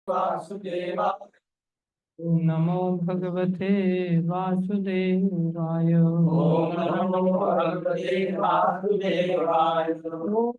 वासुदेवाय। ओम नमो भगवते वासुदेवाय। ओम नमो भगवते वासुदेवाय। ओम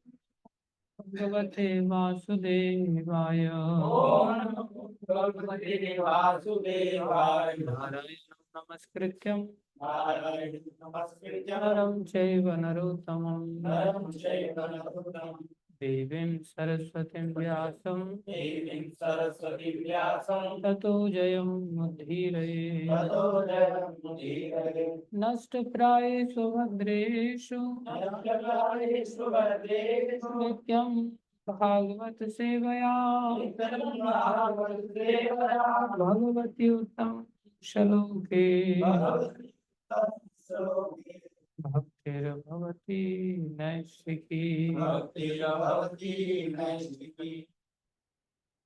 भगवते वासुदेवाय। ओम नमो भगवते वासुदेवाय। नारायणं नमस्कृत्यं नारायणं नमस्कृत्य नरं चैव नरोत्तमं नरं चैव नरोत्तमं देवीं सरस्वतीं व्यासं देवीं सरस्वतीं व्यासं ततो जयमुदीरये। ततो जयमुदीरये। नष्टप्रायेषु भद्रेषु नमस्कारेषु भद्रेषु नित्यं भागवत सेवया नित्यं भागवत सेवया भगवती उत्तम श्लोके भगवती तत्सलोके भक्तिर्भवती नैष्ठिकी। भक्तिर्भवती नैष्ठिकी।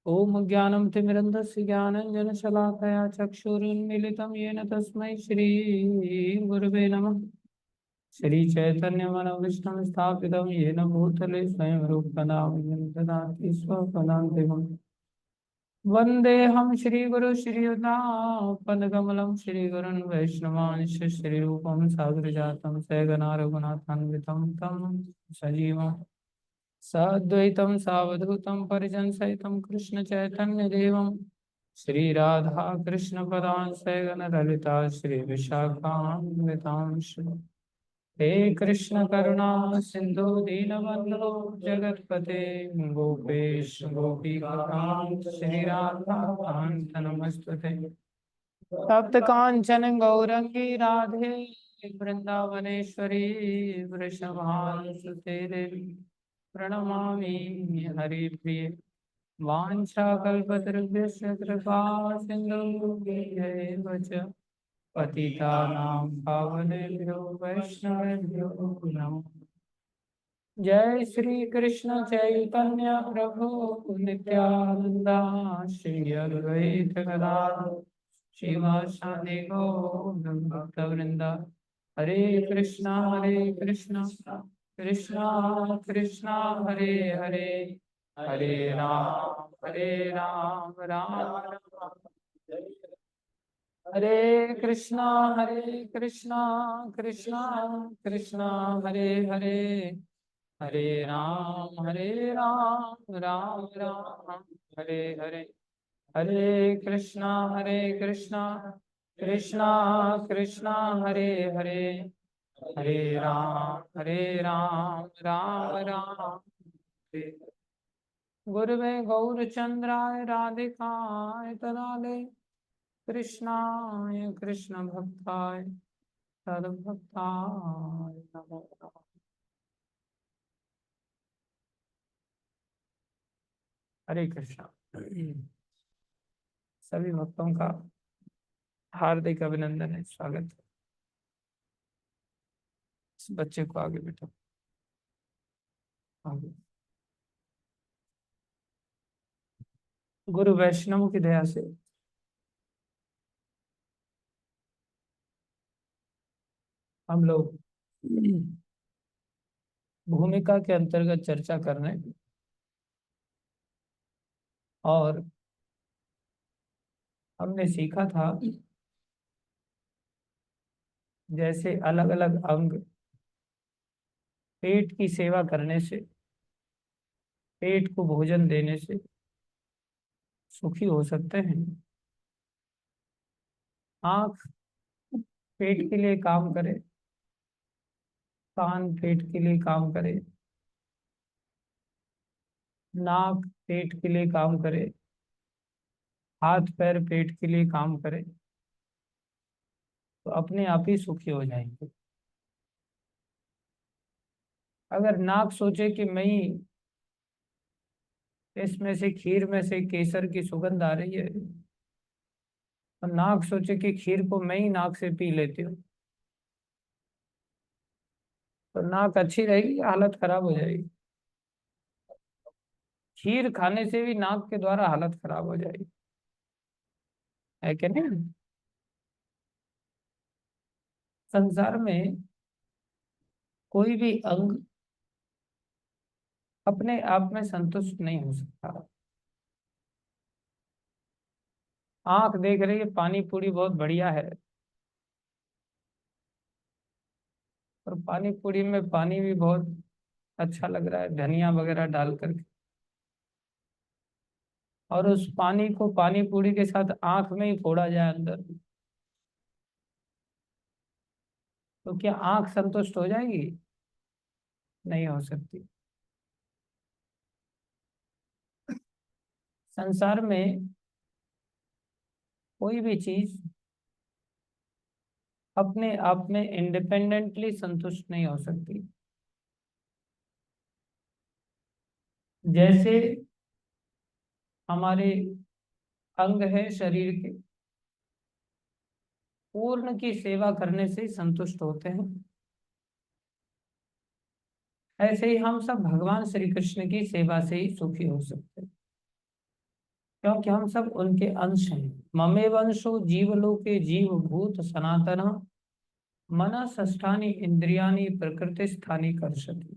ओम ज्ञानं तिमिरन्धस्य ज्ञानञ्जनशलाकया चक्षुरुन्मीलितं येन तस्मै श्रीगुरवे नमः। श्रीचैतन्यमनोभीष्टं स्थापितं येन भूतले स्वयं रूपकदा मह्यं ददाति स्वपदान्तिकम्। वन्देऽहं श्रीगुरु श्रीयुतापदकमलं श्रीगुरुन् वैष्णवांश्च श्रीरूपं साग्रजातं सहगणा रघुनाथान्वितं तं सजीवं साद्वैतं सावधूतं परिजनसहितं कृष्णचैतन्यदेवं श्रीराधा कृष्णपदां सहगणललिता श्रीविशाखान्वितांश्च। हे कृष्ण करुणा सिंधु दीनबंधु जगतपते गोपेश गोपीकांत श्री राधा कांत नमस्तुते। तप्त कांचन गौरंगी राधे वृंदावनेश्वरी वृषभानुसुते देवी प्रणमामि हरिप्रिये। वाञ्छाकल्पतरुभ्यश्च कृपा सिन्धुभ्यैव च पतितानां पावनेभ्यो वैष्णवेभ्यो नमो। जय श्री कृष्ण चैतन्य प्रभु नित्यानंदा श्री अद्वैत गदाधर श्रीवासादि गौर भक्तवृंदा। हरे कृष्णा कृष्णा कृष्णा हरे हरे हरे राम राम राम हरे कृष्णा कृष्णा कृष्णा हरे हरे हरे राम राम राम हरे हरे। हरे कृष्णा कृष्णा कृष्णा हरे हरे हरे राम राम राम हरे हरे। गुरुवे गौरचंद्राय राधिकाय तदाले कृष्णाय कृष्ण भक्ताय तद्भक्ताय नमो नमः। हरे कृष्णा। सभी भक्तों का हार्दिक अभिनंदन है, स्वागत है। इस बच्चे को आगे बैठो आगे। गुरु वैष्णव की दया से हम लोग भूमिका के अंतर्गत चर्चा कर रहे हैं और हमने सीखा था जैसे अलग अलग अंग पेट की सेवा करने से, पेट को भोजन देने से सुखी हो सकते हैं। आंख पेट के लिए काम करे, कान पेट के लिए काम करे, नाक पेट के लिए काम करे, हाथ पैर पेट के लिए काम करे तो अपने आप ही सुखी हो जाएंगे। अगर नाक सोचे कि मैं ही इसमें से खीर में से केसर की सुगंध आ रही है और नाक सोचे कि खीर को मैं ही नाक से पी लेती हूँ तो नाक अच्छी रहेगी या हालत खराब हो जाएगी? खीर खाने से भी नाक के द्वारा हालत खराब हो जाएगी, है कि नहीं? संसार में कोई भी अंग अपने आप में संतुष्ट नहीं हो सकता। आंख देख रही है पानी पूरी बहुत बढ़िया है, और पानी पूरी में पानी भी बहुत अच्छा लग रहा है धनिया वगैरह डाल करके, और उस पानी को पानी पूरी के साथ आंख में ही फोड़ा जाए अंदर, तो क्या आंख संतुष्ट हो जाएगी? नहीं हो सकती। संसार में कोई भी चीज अपने आप में इंडिपेंडेंटली संतुष्ट नहीं हो सकती। जैसे हमारे अंग है शरीर के, पूर्ण की सेवा करने से ही संतुष्ट होते हैं, ऐसे ही हम सब भगवान श्री कृष्ण की सेवा से ही सुखी हो सकते हैं, क्योंकि हम सब उनके अंश हैं। ममे वंशो जीवलोके जीव भूत सनातन मन षष्ठानि इंद्रियाणि प्रकृति स्थानी कर्षति।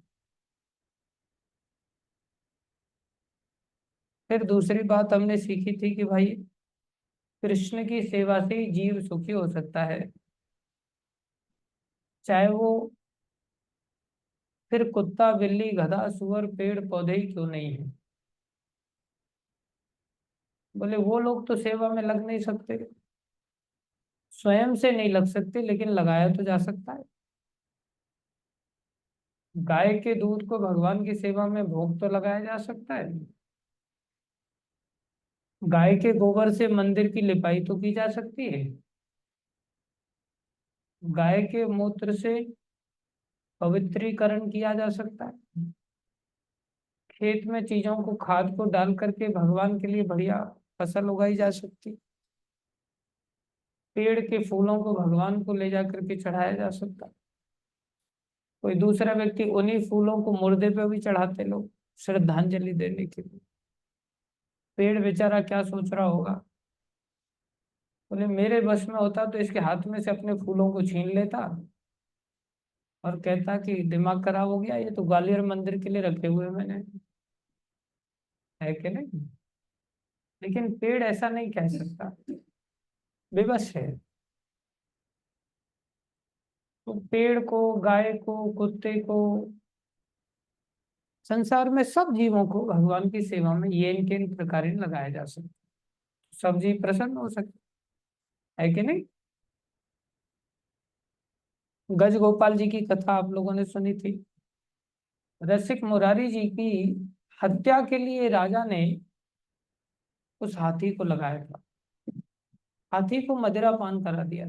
फिर दूसरी बात हमने सीखी थी कि भाई कृष्ण की सेवा से ही जीव सुखी हो सकता है, चाहे वो फिर कुत्ता बिल्ली गधा सुअर पेड़ पौधे ही क्यों नहीं है। बोले वो लोग तो सेवा में लग नहीं सकते, स्वयं से नहीं लग सकते, लेकिन लगाया तो जा सकता है। गाय के दूध को भगवान की सेवा में भोग तो लगाया जा सकता है। गाय के गोबर से मंदिर की लिपाई तो की जा सकती है। गाय के मूत्र से पवित्रीकरण किया जा सकता है। खेत में चीजों को खाद को डाल करके भगवान के लिए बढ़िया फसल उगाई जा सकती। पेड़ के फूलों को भगवान को ले जा करके चढ़ाया जा सकता। कोई दूसरा व्यक्ति उन्हीं फूलों को मुर्दे पे भी चढ़ाते लोग, श्रद्धांजलि देने के लिए। पेड़ बेचारा क्या सोच रहा होगा, बोले मेरे बस में होता तो इसके हाथ में से अपने फूलों को छीन लेता और कहता कि दिमाग खराब हो गया, ये तो ग्वालियर मंदिर के लिए रखे हुए मैंने, है कि नहीं। लेकिन पेड़ ऐसा नहीं कह सकता, विवश है। तो पेड़ को गाय को कुत्ते को, संसार में सब जीवों को भगवान की सेवा में ये इनके इन प्रकार लगाया जा सकता, सब जीव प्रसन्न हो सकते, है कि नहीं। गज गोपाल जी की कथा आप लोगों ने सुनी थी। रसिक मुरारी जी की हत्या के लिए राजा ने उस हाथी को लगाया था, हाथी को मदिरा पान करा दिया।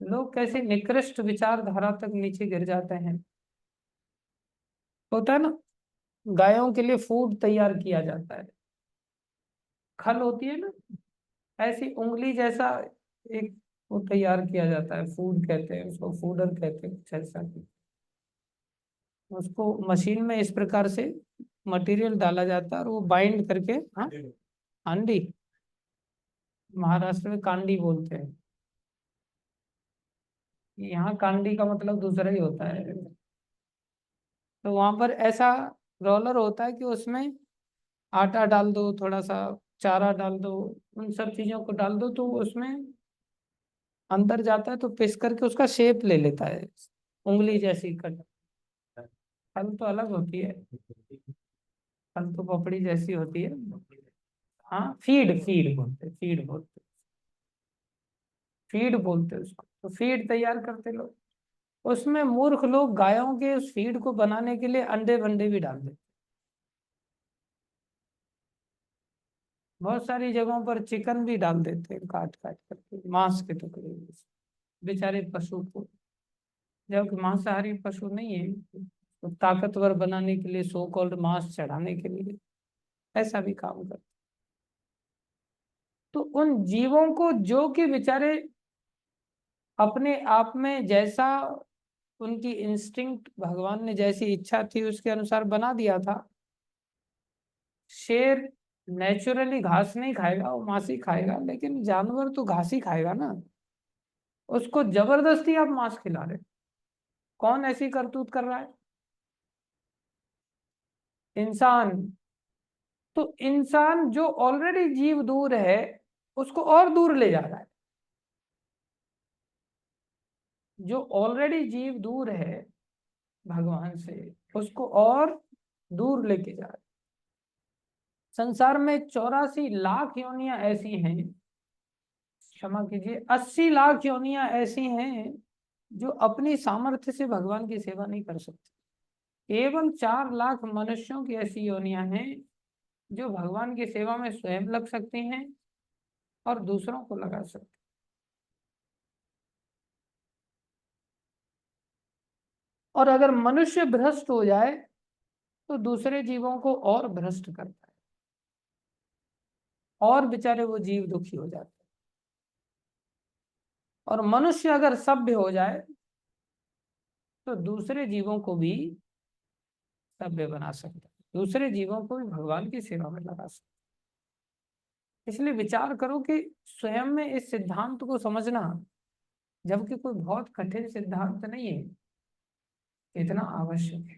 लोग कैसे निकृष्ट विचारधारा तक नीचे गिर जाते हैं। होता है ना, गायों के लिए फूड तैयार किया जाता है, खल होती है ना, ऐसी उंगली जैसा एक वो तैयार किया जाता है, फूड कहते हैं उसको, फूडर कहते हैं कुछ ऐसा। उसको मशीन में इस प्रकार से मटेरियल डाला जाता है और वो बाइंड करके, हाँ, हांडी, महाराष्ट्र में कांडी बोलते हैं, यहाँ कांडी का मतलब दूसरा ही होता है। तो वहां पर ऐसा रोलर होता है कि उसमें आटा डाल दो, थोड़ा सा चारा डाल दो, उन सब चीजों को डाल दो तो उसमें अंदर जाता है, तो पिस करके उसका शेप ले लेता है, उंगली जैसी कट। फल तो अलग होती है, फल तो पपड़ी जैसी होती है। हाँ, फीड फीड बोलते, फीड बोलते, फीड बोलते उसको। तो फीड तैयार करते लोग, उसमें मूर्ख लोग गायों के उस फीड को बनाने के लिए अंडे वंडे भी डाल देते। बहुत सारी जगहों पर चिकन भी डाल देते हैं काट काट करके, मांस के टुकड़े, बेचारे पशु को, जबकि मांसाहारी पशु नहीं है, तो ताकतवर बनाने के लिए, सो कॉल्ड मांस चढ़ाने के लिए ऐसा भी काम करते। तो उन जीवों को जो कि बेचारे अपने आप में जैसा उनकी इंस्टिंक्ट भगवान ने जैसी इच्छा थी उसके अनुसार बना दिया था। शेर नेचुरली घास नहीं खाएगा, वो मांस ही खाएगा, लेकिन जानवर तो घास ही खाएगा ना, उसको जबरदस्ती आप मांस खिला रहे। कौन ऐसी करतूत कर रहा है? इंसान। तो इंसान जो ऑलरेडी जीव दूर है उसको और दूर ले जा रहा है। जो ऑलरेडी जीव दूर है भगवान से उसको और दूर लेके जा रहा है। संसार में 84 लाख योनियां ऐसी हैं, क्षमा कीजिए 80 लाख योनियां ऐसी हैं जो अपनी सामर्थ्य से भगवान की सेवा नहीं कर सकती। केवल 4 लाख मनुष्यों की ऐसी योनियां हैं जो भगवान की सेवा में स्वयं लग सकती हैं और दूसरों को लगा सकती हैं। और अगर मनुष्य भ्रष्ट हो जाए तो दूसरे जीवों को और भ्रष्ट करता है और बेचारे वो जीव दुखी हो जाते हैं। और मनुष्य अगर सभ्य हो जाए तो दूसरे जीवों को भी सभ्य बना सकता है, दूसरे जीवों को भी भगवान की सेवा में लगा सकता है। इसलिए विचार करो कि स्वयं में इस सिद्धांत को समझना, जबकि कोई बहुत कठिन सिद्धांत नहीं है, कितना आवश्यक है।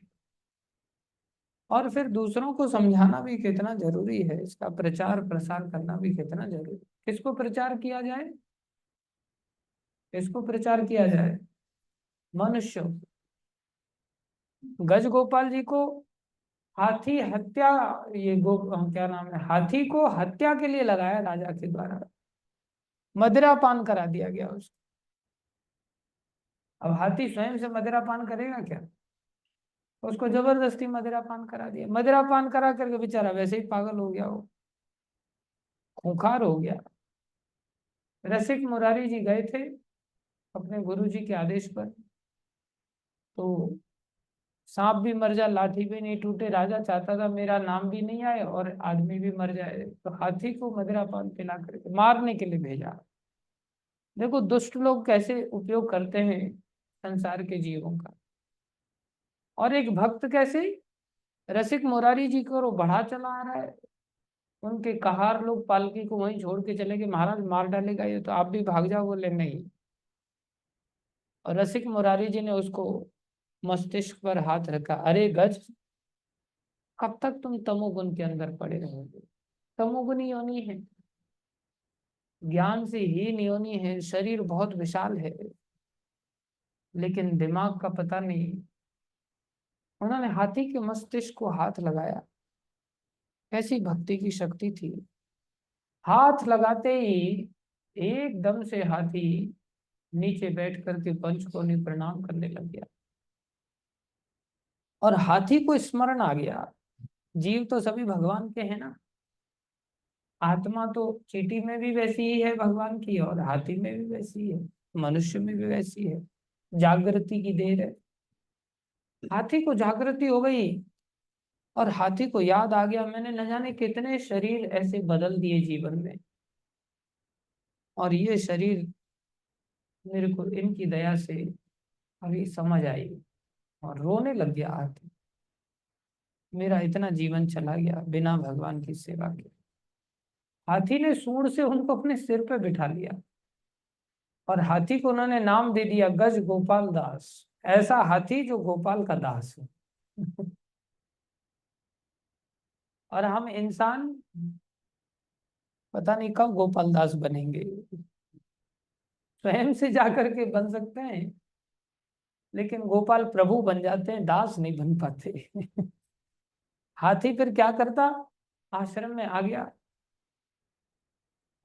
और फिर दूसरों को समझाना भी कितना जरूरी है, इसका प्रचार प्रसार करना भी कितना जरूरी है। किसको प्रचार किया जाए? किसको प्रचार किया जाए? मनुष्य। गज गोपाल जी को हाथी हत्या, क्या नाम है, हाथी को हत्या के लिए लगाया राजा के द्वारा, मदिरा पान करा दिया गया उसको। अब हाथी स्वयं से मदिरा पान करेगा क्या? उसको जबरदस्ती मदिरा पान करा दिया, मदिरा पान करा करके बेचारा वैसे ही पागल हो गया, वो खूंखार हो गया। रसिक मुरारी जी गए थे अपने गुरु जी के आदेश पर, तो सांप भी मर जाए लाठी भी नहीं टूटे, राजा चाहता था मेरा नाम भी नहीं आए और आदमी भी मर जाए, तो हाथी को मदिरा पान पिला करके मारने के लिए भेजा। देखो दुष्ट लोग कैसे उपयोग करते हैं संसार के जीवों का। और एक भक्त कैसे रसिक मुरारी जी को वो बढ़ा चला आ रहा है, उनके कहार लोग पालकी को वहीं छोड़ के चले गए, महाराज मार डालेगा ये तो आप भी भाग जाओ, बोले नहीं। और रसिक मुरारी जी ने उसको मस्तिष्क पर हाथ रखा, अरे गज कब तक तुम तमोगुण के अंदर पड़े रहोगे? तमोगुनी योनि है, ज्ञान से हीन योनि है, शरीर बहुत विशाल है लेकिन दिमाग का पता नहीं। उन्होंने हाथी के मस्तिष्क को हाथ लगाया, कैसी भक्ति की शक्ति थी। हाथ लगाते ही एकदम से हाथी नीचे बैठ करके पंचकोनी प्रणाम करने लग गया। और हाथी को स्मरण आ गया, जीव तो सभी भगवान के हैं ना, आत्मा तो चींटी में भी वैसी ही है भगवान की, और हाथी में भी वैसी है, मनुष्य में भी वैसी है, जागृति की देर है। हाथी को जागृति हो गई और हाथी को याद आ गया मैंने न जाने कितने शरीर ऐसे बदल दिए जीवन में, और ये शरीर मेरे को इनकी दया से अभी समझ आई। और रोने लग गया हाथी, मेरा इतना जीवन चला गया बिना भगवान की सेवा के। हाथी ने सूंड से उनको अपने सिर पे बिठा लिया और हाथी को उन्होंने नाम दे दिया गज गोपाल दास, ऐसा हाथी जो गोपाल का दास है। और हम इंसान पता नहीं कब गोपाल दास बनेंगे, स्वयं से जाकर के बन सकते हैं लेकिन गोपाल प्रभु बन जाते हैं, दास नहीं बन पाते। हाथी फिर क्या करता, आश्रम में आ गया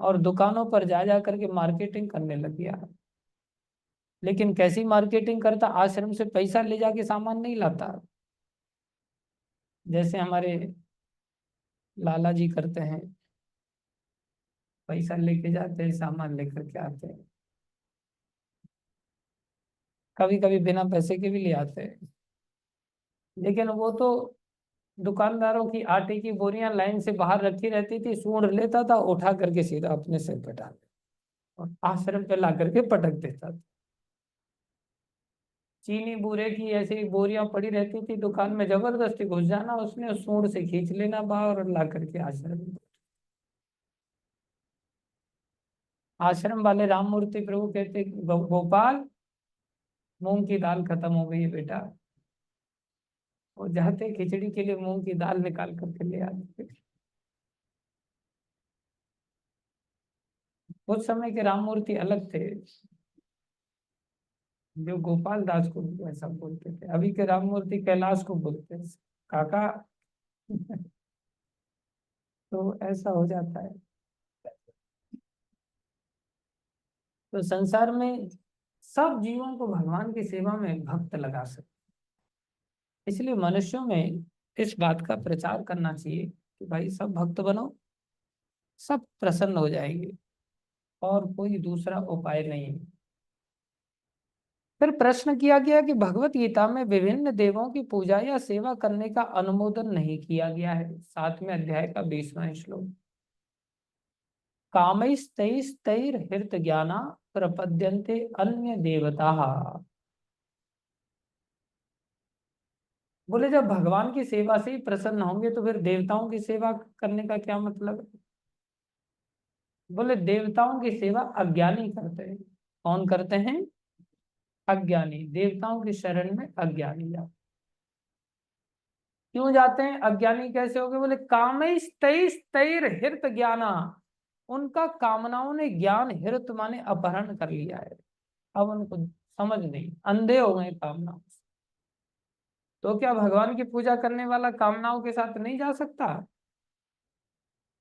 और दुकानों पर जा जा करके मार्केटिंग करने लग गया। लेकिन कैसी मार्केटिंग करता, आश्रम से पैसा ले जाके सामान नहीं लाता, जैसे हमारे लाला जी करते हैं, पैसा लेके जाते हैं सामान लेकर के आते हैं, कभी कभी बिना पैसे के भी ले आते हैं। लेकिन वो तो दुकानदारों की आटे की बोरियां लाइन से बाहर रखी रहती थी, सूंढ लेता था उठा करके सीधा अपने सिर पे डाल और आश्रम पे ला करके पटक देता था। चीनी बूरे की ऐसी बोरियां पड़ी रहती थी दुकान में, जबरदस्ती घुस जाना उसने, सूंड से खींच लेना बाहर और ला करके आश्रम में। आश्रम वाले राममूर्ति प्रभु कहते गोपाल मूंग की दाल खत्म हो गई है बेटा, वो जाते खिचड़ी के लिए मूंग की दाल निकाल करके ले आते। उस समय के राम मूर्ति अलग थे, जो गोपाल दास को भी ऐसा बोलते थे। अभी के राम मूर्ति कैलाश को बोलते हैं काका। तो ऐसा हो जाता है। तो संसार में सब जीवों को भगवान की सेवा में भक्त लगा सकते, इसलिए मनुष्यों में इस बात का प्रचार करना चाहिए कि भाई सब भक्त बनो, सब प्रसन्न हो जाएंगे, और कोई दूसरा उपाय नहीं है। फिर प्रश्न किया गया कि भगवत गीता में विभिन्न देवों की पूजा या सेवा करने का अनुमोदन नहीं किया गया है। 7वें अध्याय का 20वां श्लोक, कामैस्तैस्तैर्हृत ज्ञाना प्रपद्यन्ते अन्य देवता। बोले जब भगवान की सेवा से ही प्रसन्न होंगे तो फिर देवताओं की सेवा करने का क्या मतलब है? बोले देवताओं की सेवा अज्ञानी करते हैं। कौन करते हैं? अज्ञानी। देवताओं की शरण में अज्ञानी जाते। क्यों जाते हैं? अज्ञानी कैसे हो गए? बोले कामैस्तैस्तैर्हृत ज्ञाना, उनका कामनाओं ने ज्ञान, हृत माने अपहरण कर लिया है। अब उनको समझ नहीं, अंधे हो गए कामनाओं से। तो क्या भगवान की पूजा करने वाला कामनाओं के साथ नहीं जा सकता?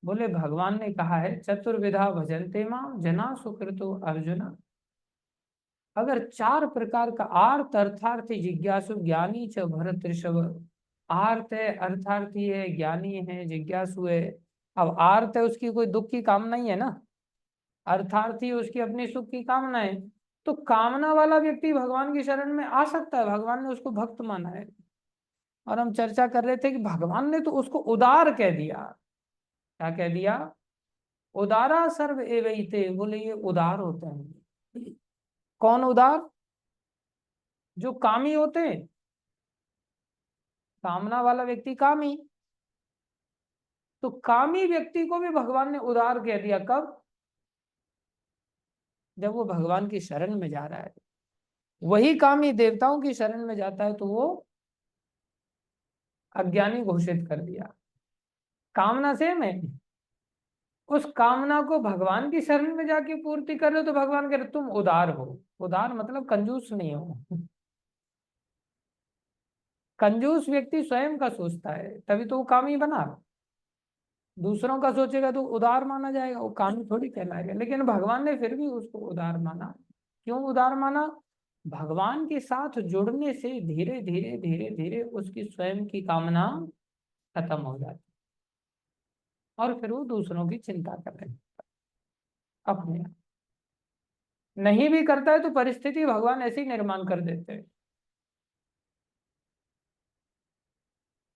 बोले भगवान ने कहा है चतुर्विधा भजन्ते माम जना सुकृतो अर्जुन। अगर 4 प्रकार का आर्त अर्थार्थी जिज्ञासु ज्ञानी च भरत ऋषभ। आर्त है, अर्थार्थी है, ज्ञानी है, जिज्ञासु है। अब आर्त है, उसकी कोई दुख की कामना ही है ना। अर्थार्थी उसकी अपनी सुख की कामना है। तो कामना वाला व्यक्ति भगवान की शरण में आ सकता है, भगवान ने उसको भक्त माना है। और हम चर्चा कर रहे थे कि भगवान ने तो उसको उदार कह दिया। क्या कह दिया? उदारा सर्व एवैते। बोले ये उदार होते हैं। कौन उदार? जो कामी होते हैं। कामना वाला व्यक्ति कामी। तो कामी व्यक्ति को भी भगवान ने उदार कह दिया। कब? जब वो भगवान की शरण में जा रहा है। वही कामी देवताओं की शरण में जाता है तो वो अज्ञानी घोषित कर दिया। कामना सेम है। उस कामना को भगवान की शरण में जाके पूर्ति कर रहे हो तो भगवान कह रहे तुम उदार हो। उदार मतलब कंजूस नहीं हो। कंजूस व्यक्ति स्वयं का सोचता है, तभी तो वो कामी बना। दूसरों का सोचेगा तो उदार माना जाएगा, वो कामी थोड़ी कहलाएगा। लेकिन भगवान ने फिर भी उसको उदार माना। क्यों उदार माना? भगवान के साथ जुड़ने से धीरे धीरे धीरे धीरे उसकी स्वयं की कामना खत्म हो जाती, और फिर वो दूसरों की चिंता कर रहे अपने आप। नहीं भी करता है तो परिस्थिति भगवान ऐसे ही निर्माण कर देते हैं।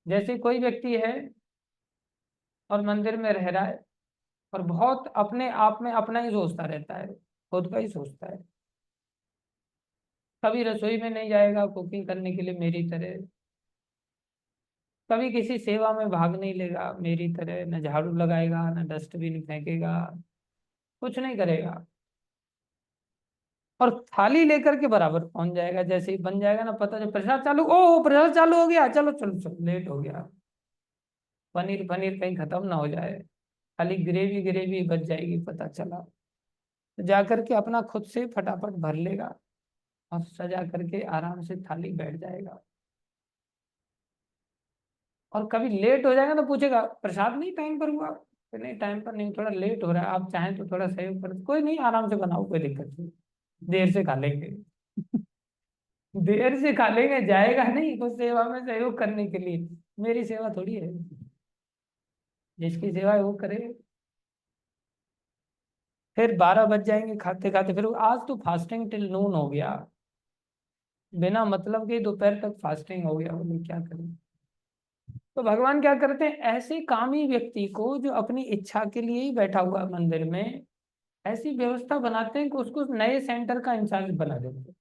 जैसे कोई व्यक्ति है और मंदिर में रह रहा है और बहुत अपने आप में अपना ही सोचता रहता है, खुद का ही सोचता है। कभी रसोई में नहीं जाएगा कुकिंग करने के लिए मेरी तरह, कभी किसी सेवा में भाग नहीं लेगा मेरी तरह, न झाड़ू लगाएगा, न डस्टबिन फेंकेगा, कुछ नहीं करेगा। और थाली लेकर के बराबर पहुंच जाएगा, जैसे ही बन जाएगा ना, पता चल प्रसाद चालू, ओ प्रसाद चालू हो गया, चलो चलो चलो, लेट हो गया। पनीर पनीर कहीं खत्म ना हो जाए, खाली ग्रेवी ग्रेवी बच जाएगी, पता चला। तो जा करके अपना खुद से फटाफट भर लेगा और सजा करके आराम से थाली बैठ जाएगा। और कभी लेट हो जाएगा तो पूछेगा प्रसाद नहीं टाइम पर हुआ? तो नहीं टाइम पर नहीं, थोड़ा लेट हो रहा है, आप चाहें तो थोड़ा सहयोग कर, कोई नहीं आराम से बनाओ, कोई दिक्कत नहीं, देर से खा लेंगे। देर से खा लेंगे, जाएगा नहीं उस सेवा में सहयोग करने के लिए। मेरी सेवा थोड़ी है, जिसकी सेवा है वो करे। फिर 12 बज जाएंगे खाते खाते, फिर आज तो फास्टिंग टिल नून हो गया, बिना मतलब के दोपहर तक फास्टिंग हो गया, बोले क्या करें। तो भगवान क्या करते हैं, ऐसे कामी व्यक्ति को जो अपनी इच्छा के लिए ही बैठा हुआ है मंदिर में, ऐसी व्यवस्था बनाते हैं कि उसको नए सेंटर का इंचार्ज बना देते हैं।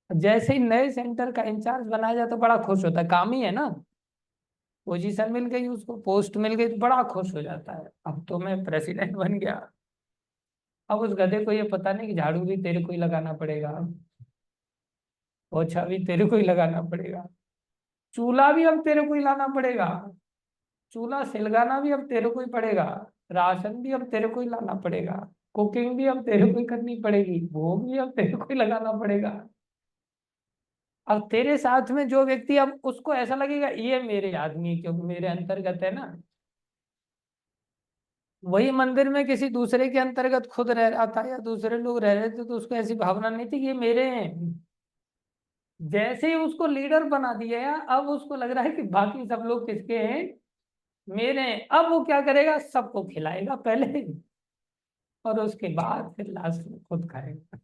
जैसे ही नए सेंटर का इंचार्ज बनाया जाए तो बड़ा खुश होता है, काम ही है ना, पोजीशन मिल गई उसको, पोस्ट मिल गई तो बड़ा खुश हो जाता है, अब तो मैं प्रेसिडेंट बन गया। अब उस गधे को ये पता नहीं कि झाड़ू भी तेरे को ही लगाना पड़ेगा, पोछा भी तेरे को ही लगाना पड़ेगा, चूल्हा भी अब तेरे को ही लाना पड़ेगा। चूल्हा सिलगाना भी अब तेरे को ही पड़ेगा, राशन भी अब तेरे को ही लाना पड़ेगा, कुकिंग भी अब तेरे को ही करनी पड़ेगी, भोग भी अब तेरे को ही लगाना पड़ेगा। अब तेरे साथ में जो व्यक्ति, अब उसको ऐसा लगेगा ये मेरे आदमी है, क्योंकि मेरे अंतर्गत है ना। वही मंदिर में किसी दूसरे के अंतर्गत खुद रह रहा था या दूसरे लोग रह रहे थे, तो उसको ऐसी भावना नहीं थी कि ये मेरे हैं। जैसे ही उसको लीडर बना दिया, अब उसको लग रहा है कि बाकी सब लोग किसके हैं, मेरे हैं। अब वो क्या करेगा, सबको खिलाएगा पहले, और उसके बाद फिर लास्ट में खुद खाएगा,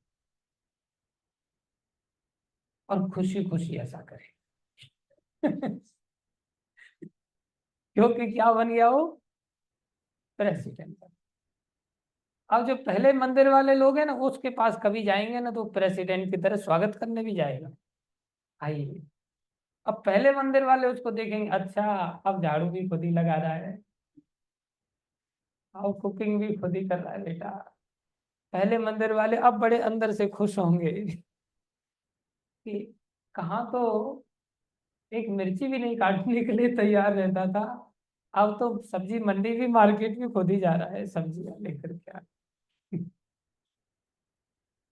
और खुशी खुशी ऐसा करेगा। क्योंकि क्या बन गया वो, प्रेसिडेंट। अब जो पहले मंदिर वाले लोग हैं ना, उसके पास कभी जाएंगे ना तो प्रेसिडेंट की तरह स्वागत करने भी जाएगा, आइए। अब पहले मंदिर वाले उसको देखेंगे, अच्छा अब झाड़ू भी खुद ही लगा रहा है, अब कुकिंग भी खुद ही कर रहा है बेटा। पहले मंदिर वाले अब बड़े अंदर से खुश होंगे कि कहाँ तो एक मिर्ची भी नहीं काटने के लिए तैयार रहता था, अब तो सब्जी मंडी भी, मार्केट भी खुद ही जा रहा है सब्जियां लेकर के।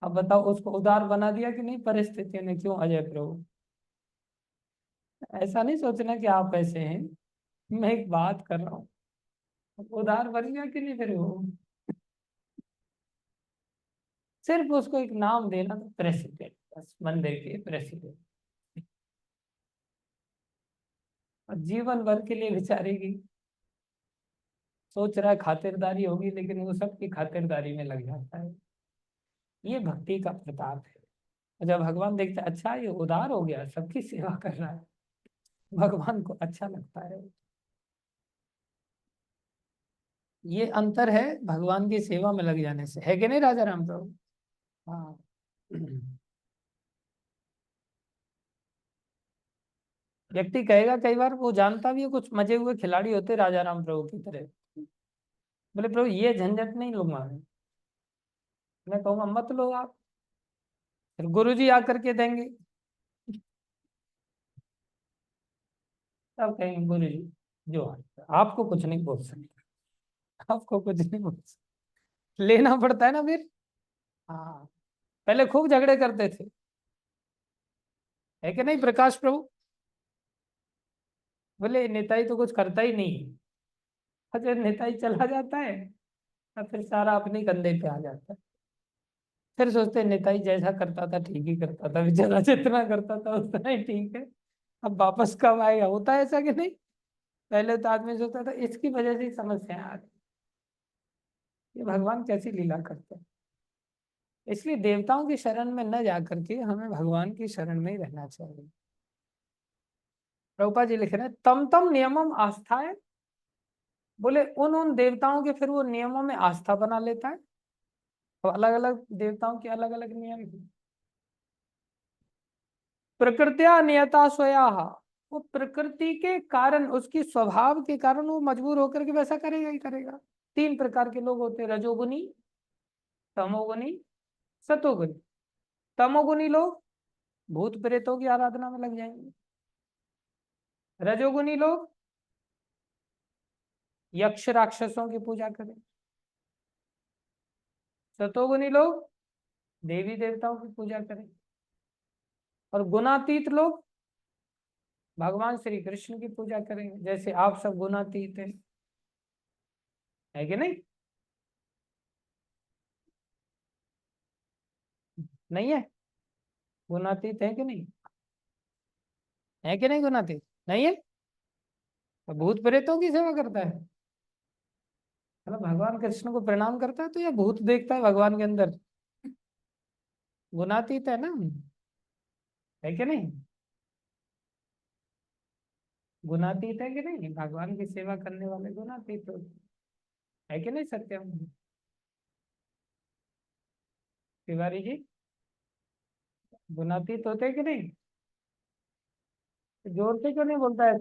अब बताओ उसको उदार बना दिया कि नहीं परिस्थितियों ने, क्यों अजय प्रभु? ऐसा नहीं सोचना कि आप ऐसे हैं, मैं एक बात कर रहा हूँ, उदार बन गया कि नहीं फिर वो? सिर्फ उसको एक नाम देना था, प्रेसिडेंट, बस मंदिर के प्रेसिडेंट। और जीवन भर के लिए बेचारेगी सोच रहा है खातिरदारी होगी, लेकिन वो सबकी खातिरदारी में लग जाता है। ये भक्ति का प्रताप है। और जब भगवान देखता है अच्छा ये उदार हो गया, सबकी सेवा कर रहा है, भगवान को अच्छा लगता है। ये अंतर है भगवान की सेवा में लग जाने से, है कि नहीं राजा राम प्रभु? हाँ। व्यक्ति कहेगा कई बार, वो जानता भी है कुछ मजे हुए खिलाड़ी होते राजा राम प्रभु की तरह, बोले प्रभु ये झंझट नहीं लूंगा मैं कहूंगा मत लो आप, फिर गुरु जी आकर के देंगे, तब कहेंगे गुरु जी जो आपको कुछ नहीं बोल सकते, आपको कुछ नहीं बोल सकते, लेना पड़ता है ना फिर। हाँ, पहले खूब झगड़े करते थे, है कि नहीं प्रकाश प्रभु? बोले नेताजी तो कुछ करता ही नहीं है, और जब नेताजी चला जाता है और फिर सारा अपने कंधे पे आ जाता है। फिर सोचते हैं नेताजी जैसा करता था ठीक ही करता था, बेचारा जितना करता था उतना ही ठीक है, अब वापस कब आएगा? होता है ऐसा कि नहीं? पहले तो आदमी सोचता था इसकी वजह से ही समस्या आ रही, ये भगवान कैसी लीला करते हैं। इसलिए देवताओं की शरण में न जा करके हमें भगवान की शरण में ही रहना चाहिए। प्रभुपाद जी लिख रहे हैं तम तम नियमम आस्था है, बोले उन उन देवताओं के फिर वो नियमों में आस्था बना लेता है। तो अलग अलग देवताओं के अलग अलग नियम हैं। प्रकृत्या नियता स्वया, वो प्रकृति के कारण, उसकी स्वभाव के कारण वो मजबूर होकर के वैसा करेगा ही करेगा। तीन प्रकार के लोग होते हैं, रजोगुनी, तमोगुनी, सतोगुनी। तमोगुनी लोग भूत प्रेतों की आराधना में लग जाएंगे, रजोगुनी लोग यक्ष राक्षसों की पूजा करें, सतोगुनी लोग देवी देवताओं की पूजा करें, और गुणातीत लोग भगवान श्री कृष्ण की पूजा करेंगे। जैसे आप सब गुणातीत हैं, है कि नहीं? नहीं है? गुणातीत है कि नहीं? है कि नहीं गुणातीत? नहीं है? तो भूत प्रेतों की सेवा करता है, मतलब भगवान कृष्ण को प्रणाम करता है तो या भूत देखता है भगवान के अंदर? गुणातीत है ना, है कि नहीं? गुणातीत है कि नहीं? भगवान की सेवा करने वाले गुणातीत होते हैं। है कि नहीं सत्यम? तिवारी जी, गुणातीत होते हैं कि नहीं? जोर से क्यों नहीं बोलता है?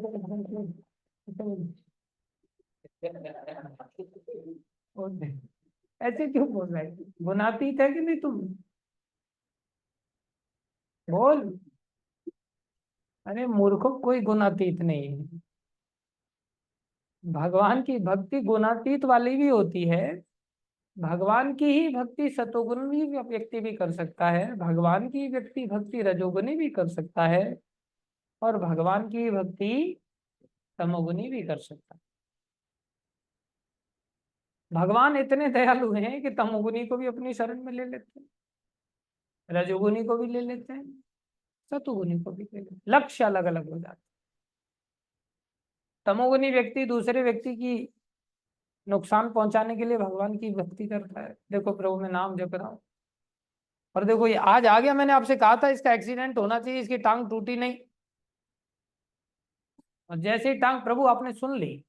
ऐसे क्यों बोल रहे हैं? गुणातीत है कि नहीं तुम? बोल। अरे मूर्खों, कोई गुणातीत नहीं है। भगवान की भक्ति गुणातीत वाली भी होती है। भगवान की ही भक्ति सतोगुणी भी व्यक्ति भी कर सकता है, भगवान की व्यक्ति भक्ति रजोगुणी भी कर सकता है, और भगवान की भक्ति तमोगुणी भी कर सकता है। भगवान इतने दयालु हैं कि तमोगुणी को भी अपनी शरण में ले लेते हैं, रजोगुणी को भी ले लेते हैं, सतोगुणी को भी ले लेते हैं। लक्ष्य अलग अलग हो जाता है। तमोगुणी व्यक्ति दूसरे व्यक्ति की नुकसान पहुंचाने के लिए भगवान की भक्ति करता है। देखो प्रभु मैं नाम जप रहा हूँ, और देखो ये आज आ गया, मैंने आपसे कहा था इसका एक्सीडेंट होना चाहिए, इसकी टांग टूटी नहीं, और जैसे ही टांग प्रभु आपने सुन ली,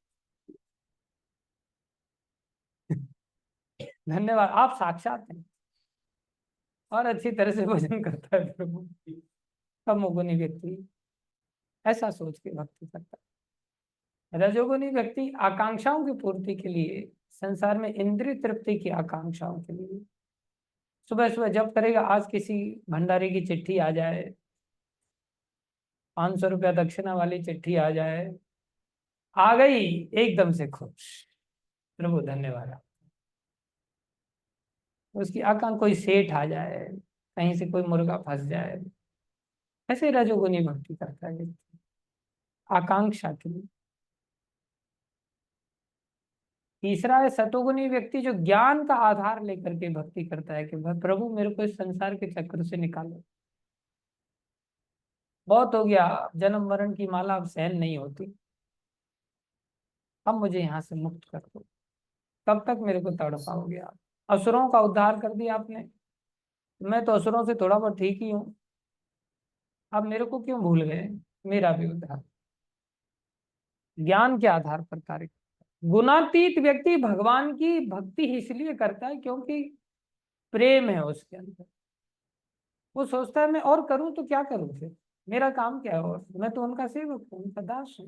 धन्यवाद आप साक्षात हैं, और अच्छी तरह से भजन करता है प्रभु। तमोगुणी व्यक्ति ऐसा सोच के भक्ति करता है। रजोगुणी व्यक्ति आकांक्षाओं की पूर्ति के लिए, संसार में इंद्रिय तृप्ति की आकांक्षाओं के लिए सुबह सुबह जब करेगा, आज किसी भंडारी की चिट्ठी आ जाए, 500 रुपया दक्षिणा वाली चिट्ठी आ जाए, आ गई एकदम से खुश, प्रभु धन्यवाद। उसकी आकांक्षा, कोई सेठ आ जाए, कहीं से कोई मुर्गा फंस जाए, ऐसे रजोगुनी भक्ति करता है आकांक्षा के लिए। तीसरा है सतोगुनी व्यक्ति, जो ज्ञान का आधार लेकर के भक्ति करता है कि प्रभु मेरे को इस संसार के चक्र से निकालो, बहुत हो गया, जन्म मरण की माला अब सहन नहीं होती, अब मुझे यहाँ से मुक्त कर दो। कब तक मेरे को तड़पाओगे आप? असुरों का उद्धार कर दिया आपने, मैं तो असुरों से थोड़ा बहुत ठीक ही हूँ, अब मेरे को क्यों भूल गए? मेरा भी उद्धार ज्ञान के आधार पर कार्य। गुणातीत व्यक्ति भगवान की भक्ति इसलिए करता है क्योंकि प्रेम है उसके अंदर। वो सोचता है मैं और करूं तो क्या करूं, फिर मेरा काम क्या है, और मैं तो उनका सेवक हूँ, उनका दास हूँ,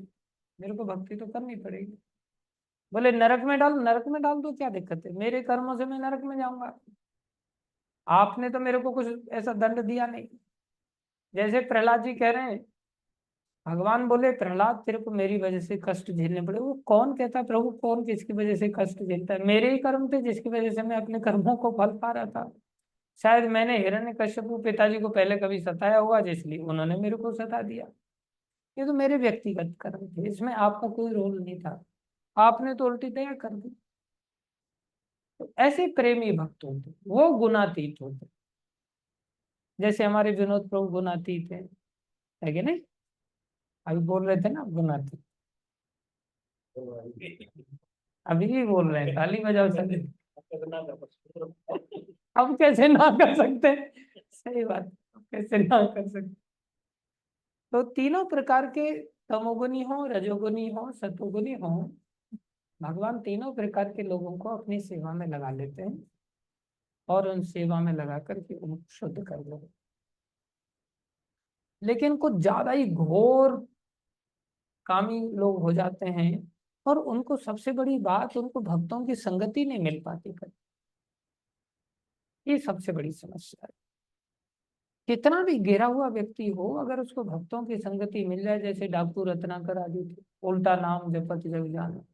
मेरे को भक्ति तो करनी पड़ेगी। बोले नरक में डाल, नरक में डाल दो, क्या दिक्कत है, मेरे कर्मों से मैं नरक में जाऊंगा, आपने तो मेरे को कुछ ऐसा दंड दिया नहीं। जैसे प्रहलाद जी कह रहे हैं, भगवान बोले प्रहलाद तेरे को मेरी वजह से कष्ट झेलने पड़े। वो कौन कहता प्रभु, कौन किसकी वजह से कष्ट झेलता है? मेरे ही कर्म थे जिसकी वजह से मैं अपने कर्मों को फल पा रहा था। शायद मैंने हिरण्यकश्यप पिताजी को पहले कभी सताया होगा, इसलिए उन्होंने मेरे को सता दिया। ये तो मेरे व्यक्तिगत कर्म थे, इसमें आपका कोई रोल नहीं था, आपने तो उल्टी दया कर दी। तो ऐसे प्रेमी भक्त होते, वो गुणातीत होते। जैसे हमारे विनोद प्रभु गुणातीत है कि नहीं? अभी बोल रहे थे ना गुणातीत, अभी भी बोल रहे हैं, ताली बजाओ सभी। अब कैसे ना कर सकते? सही बात, अब कैसे ना कर सकते? तो तीनों प्रकार के, तमोगुनी हो, रजोगुनी हो, सतोगुनी हो, भगवान तीनों प्रकार के लोगों को अपनी सेवा में लगा लेते हैं, और उन सेवा में लगा करके उनको शुद्ध कर देते हैं। लेकिन कुछ ज्यादा ही घोर कामी लोग हो जाते हैं, और उनको सबसे बड़ी बात, उनको भक्तों की संगति नहीं मिल पाती। ये सबसे बड़ी समस्या है। कितना भी गिरा हुआ व्यक्ति हो, अगर उसको भक्तों की संगति मिल जाए, जैसे डाकू रत्नाकर आदि थे, उल्टा नाम जपत जग जाना,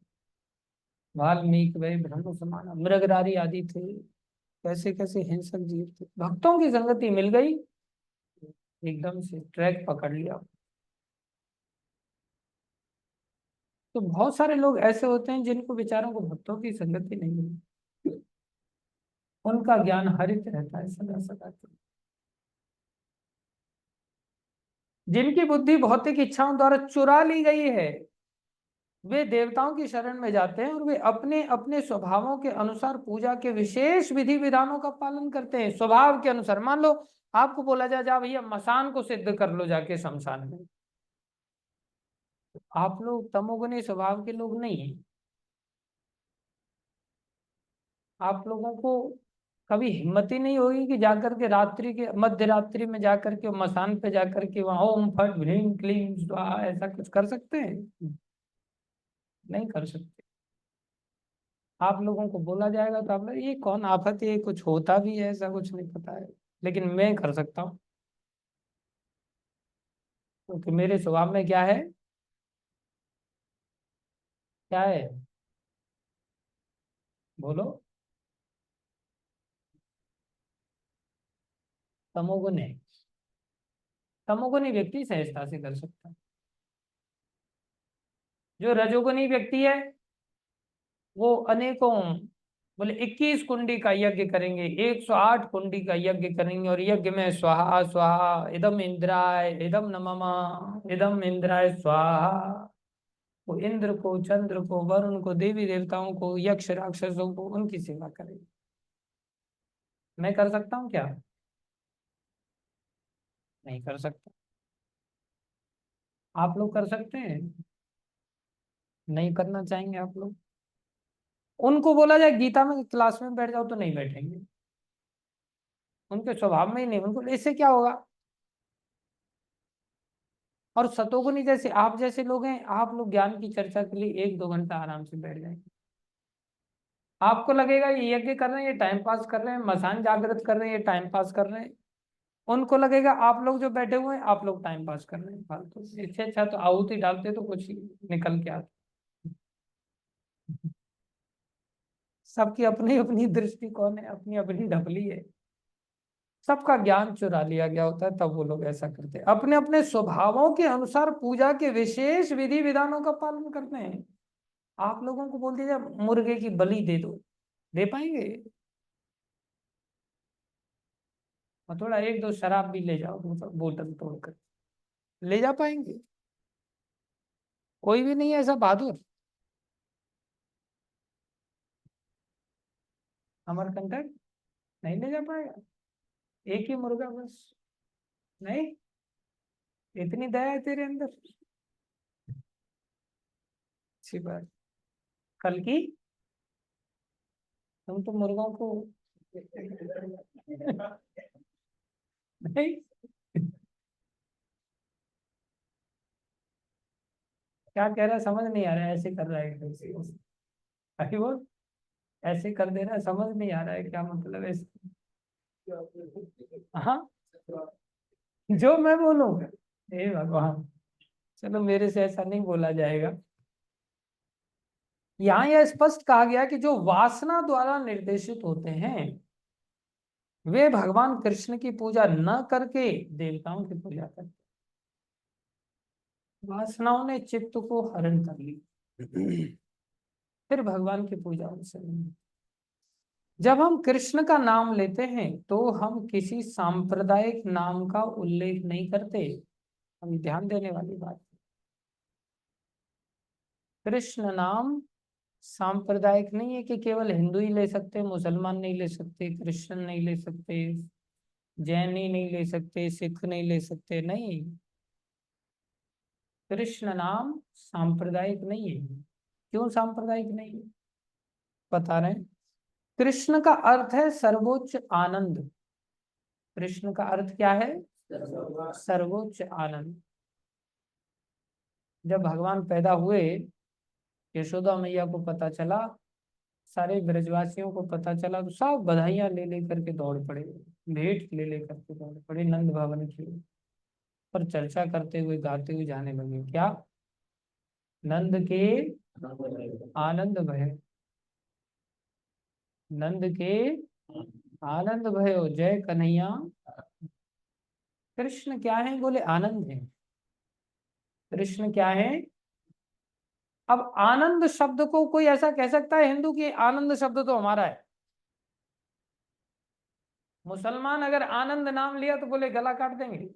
वाल्मीकि वै ब्रह्म समाना, मृगरारी आदि थे, कैसे कैसे हिंसक जीव थे, भक्तों की संगति मिल गई, एकदम से ट्रैक पकड़ लिया। तो बहुत सारे लोग ऐसे होते हैं जिनको बेचारों को भक्तों की संगति नहीं मिली, उनका ज्ञान हरित रहता है सदा सदा के। जिनकी बुद्धि भौतिक इच्छाओं द्वारा चुरा ली गई है, वे देवताओं की शरण में जाते हैं, और वे अपने अपने स्वभावों के अनुसार पूजा के विशेष विधि विधानों का पालन करते हैं। स्वभाव के अनुसार, मान लो आपको बोला जाए जा भैया मसान को सिद्ध कर लो जाके शमशान में, आप लोग तमोगुनी स्वभाव के लोग नहीं हैं, आप लोगों को कभी हिम्मत ही नहीं होगी कि जाकर के रात्रि के मध्य रात्रि में जाकर के मसान पे जाकर के वहां ओम फट ह्रीं क्लीं स्वाहा ऐसा कुछ कर सकते हैं? नहीं कर सकते। आप लोगों को बोला जाएगा तो आप लोग ये कौन आफत है, ये कुछ होता भी है, ऐसा कुछ नहीं पता है, लेकिन मैं कर सकता हूँ, क्योंकि मेरे स्वभाव में क्या है, क्या है, बोलो। तमोगुण है। तमोगुणी व्यक्ति सहजता से कर सकता है। जो रजोगुणी व्यक्ति है वो अनेकों, बोले 21 कुंडी का यज्ञ करेंगे, 108 कुंडी का यज्ञ करेंगे, और यज्ञ में स्वाहा स्वाहा इदम इंद्राय इदम नमः इदम इंद्राय स्वाहा, वो इंद्र को, चंद्र को, वरुण को, देवी देवताओं को, यक्ष राक्षसों को, उनकी सेवा करेंगे। मैं कर सकता हूँ क्या? नहीं कर सकता। आप लोग कर सकते हैं? नहीं करना चाहेंगे आप लोग। उनको बोला जाए गीता में क्लास में बैठ जाओ तो नहीं बैठेंगे, उनके स्वभाव में ही नहीं, उनको इससे क्या होगा। और सतोगुनी जैसे आप जैसे लोग हैं, आप लोग ज्ञान की चर्चा के लिए 1-2 घंटा आराम से बैठ जाएंगे। आपको लगेगा ये यज्ञ कर रहे हैं, ये टाइम पास कर रहे हैं, मसान जागृत कर रहे हैं, ये टाइम पास कर रहे हैं। उनको लगेगा आप लोग जो बैठे हुए हैं आप लोग टाइम पास कर रहे हैं फालतू। इससे अच्छा तो आहुति डालते तो कुछ निकल के आता। सबकी अपनी अपनी दृष्टिकोण है, अपनी अपनी ढपली है, सबका ज्ञान चुरा लिया गया होता है, तब वो लोग ऐसा करते हैं। अपने अपने स्वभावों के अनुसार पूजा के विशेष विधि विधानों का पालन करते हैं। आप लोगों को बोल दीजिए मुर्गे की बलि दे दो, दे पाएंगे? और थोड़ा 1-2 शराब भी ले जाओ, मतलब बोतल तोड़कर ले जा पाएंगे? कोई भी नहीं है ऐसा बहादुर। अमरकंटक नहीं ले जा पाएगा, एक ही मुर्गा बस। नहीं, इतनी दया है तेरे अंदर, अच्छी बात। कल की तुम तो मुर्गों को नहीं, क्या कह रहा है समझ नहीं आ रहा है, ऐसे कर रहा है कैसे? अरे वो ऐसे कर दे रहा है, समझ नहीं आ रहा है क्या मतलब है हाँ, जो मैं बोलूँ, हे भगवान, चलो मेरे से ऐसा नहीं बोला जाएगा। यहाँ यह स्पष्ट कहा गया कि जो वासना द्वारा निर्देशित होते हैं वे भगवान कृष्ण की पूजा न करके देवताओं की पूजा करते। वासनाओं ने चित्त को हरण कर ली, फिर भगवान की पूजा उनसे नहीं। जब हम कृष्ण का नाम लेते हैं तो हम किसी सांप्रदायिक नाम का उल्लेख नहीं करते। हम ध्यान देने वाली बात, कृष्ण नाम सांप्रदायिक नहीं है कि केवल हिंदू ही ले सकते, मुसलमान नहीं ले सकते, क्रिश्चियन नहीं ले सकते, जैनी नहीं ले सकते, सिख नहीं ले सकते, नहीं। कृष्ण नाम सांप्रदायिक नहीं है। क्यों सांप्रदायिक नहीं है? बता रहे हैं। कृष्ण का अर्थ है सर्वोच्च आनंद। कृष्ण का अर्थ क्या है? सर्वोच्च आनंद। जब भगवान पैदा हुए, यशोदा मैया को पता चला, सारे ब्रजवासियों को पता चला, तो सब बधाइयां ले लेकर के दौड़ पड़े, भेंट ले लेकर के दौड़ पड़े नंद भवन की ओर। पर चर्चा करते हुए गाते हुए जाने लगे, क्या? नंद के आनंद भय, नंद के आनंद भयो जय कन्हैया। कृष्ण क्या है? बोले आनंद है। कृष्ण क्या है? अब आनंद शब्द को कोई ऐसा कह सकता है हिंदू की आनंद शब्द तो हमारा है? मुसलमान अगर आनंद नाम लिया तो बोले गला काट देंगे।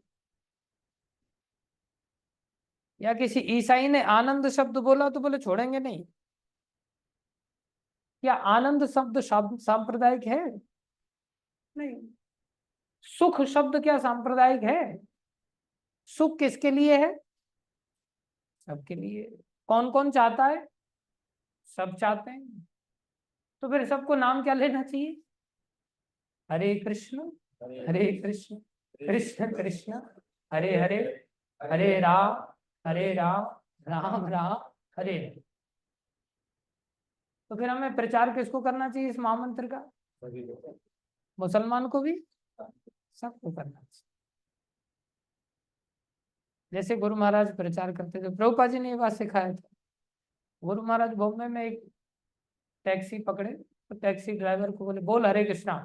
या किसी ईसाई ने आनंद शब्द बोला तो बोले छोड़ेंगे नहीं। क्या आनंद शब्द सांप्रदायिक है? नहीं। सुख शब्द क्या सांप्रदायिक है? सुख किसके लिए है? सबके लिए। कौन कौन चाहता है? सब चाहते हैं। तो फिर सबको नाम क्या लेना चाहिए? हरे कृष्ण हरे कृष्ण कृष्ण कृष्ण हरे हरे, हरे राम राम राम हरे हरे। तो फिर हमें प्रचार किसको करना चाहिए इस महामंत्र का? मुसलमान को भी, सबको करना चाहिए। जैसे गुरु महाराज प्रचार करते थे, प्रभुपाद जी ने ये बात सिखाया था, गुरु महाराज बॉम्बे में एक टैक्सी पकड़े तो टैक्सी ड्राइवर को बोले बोल हरे कृष्णा।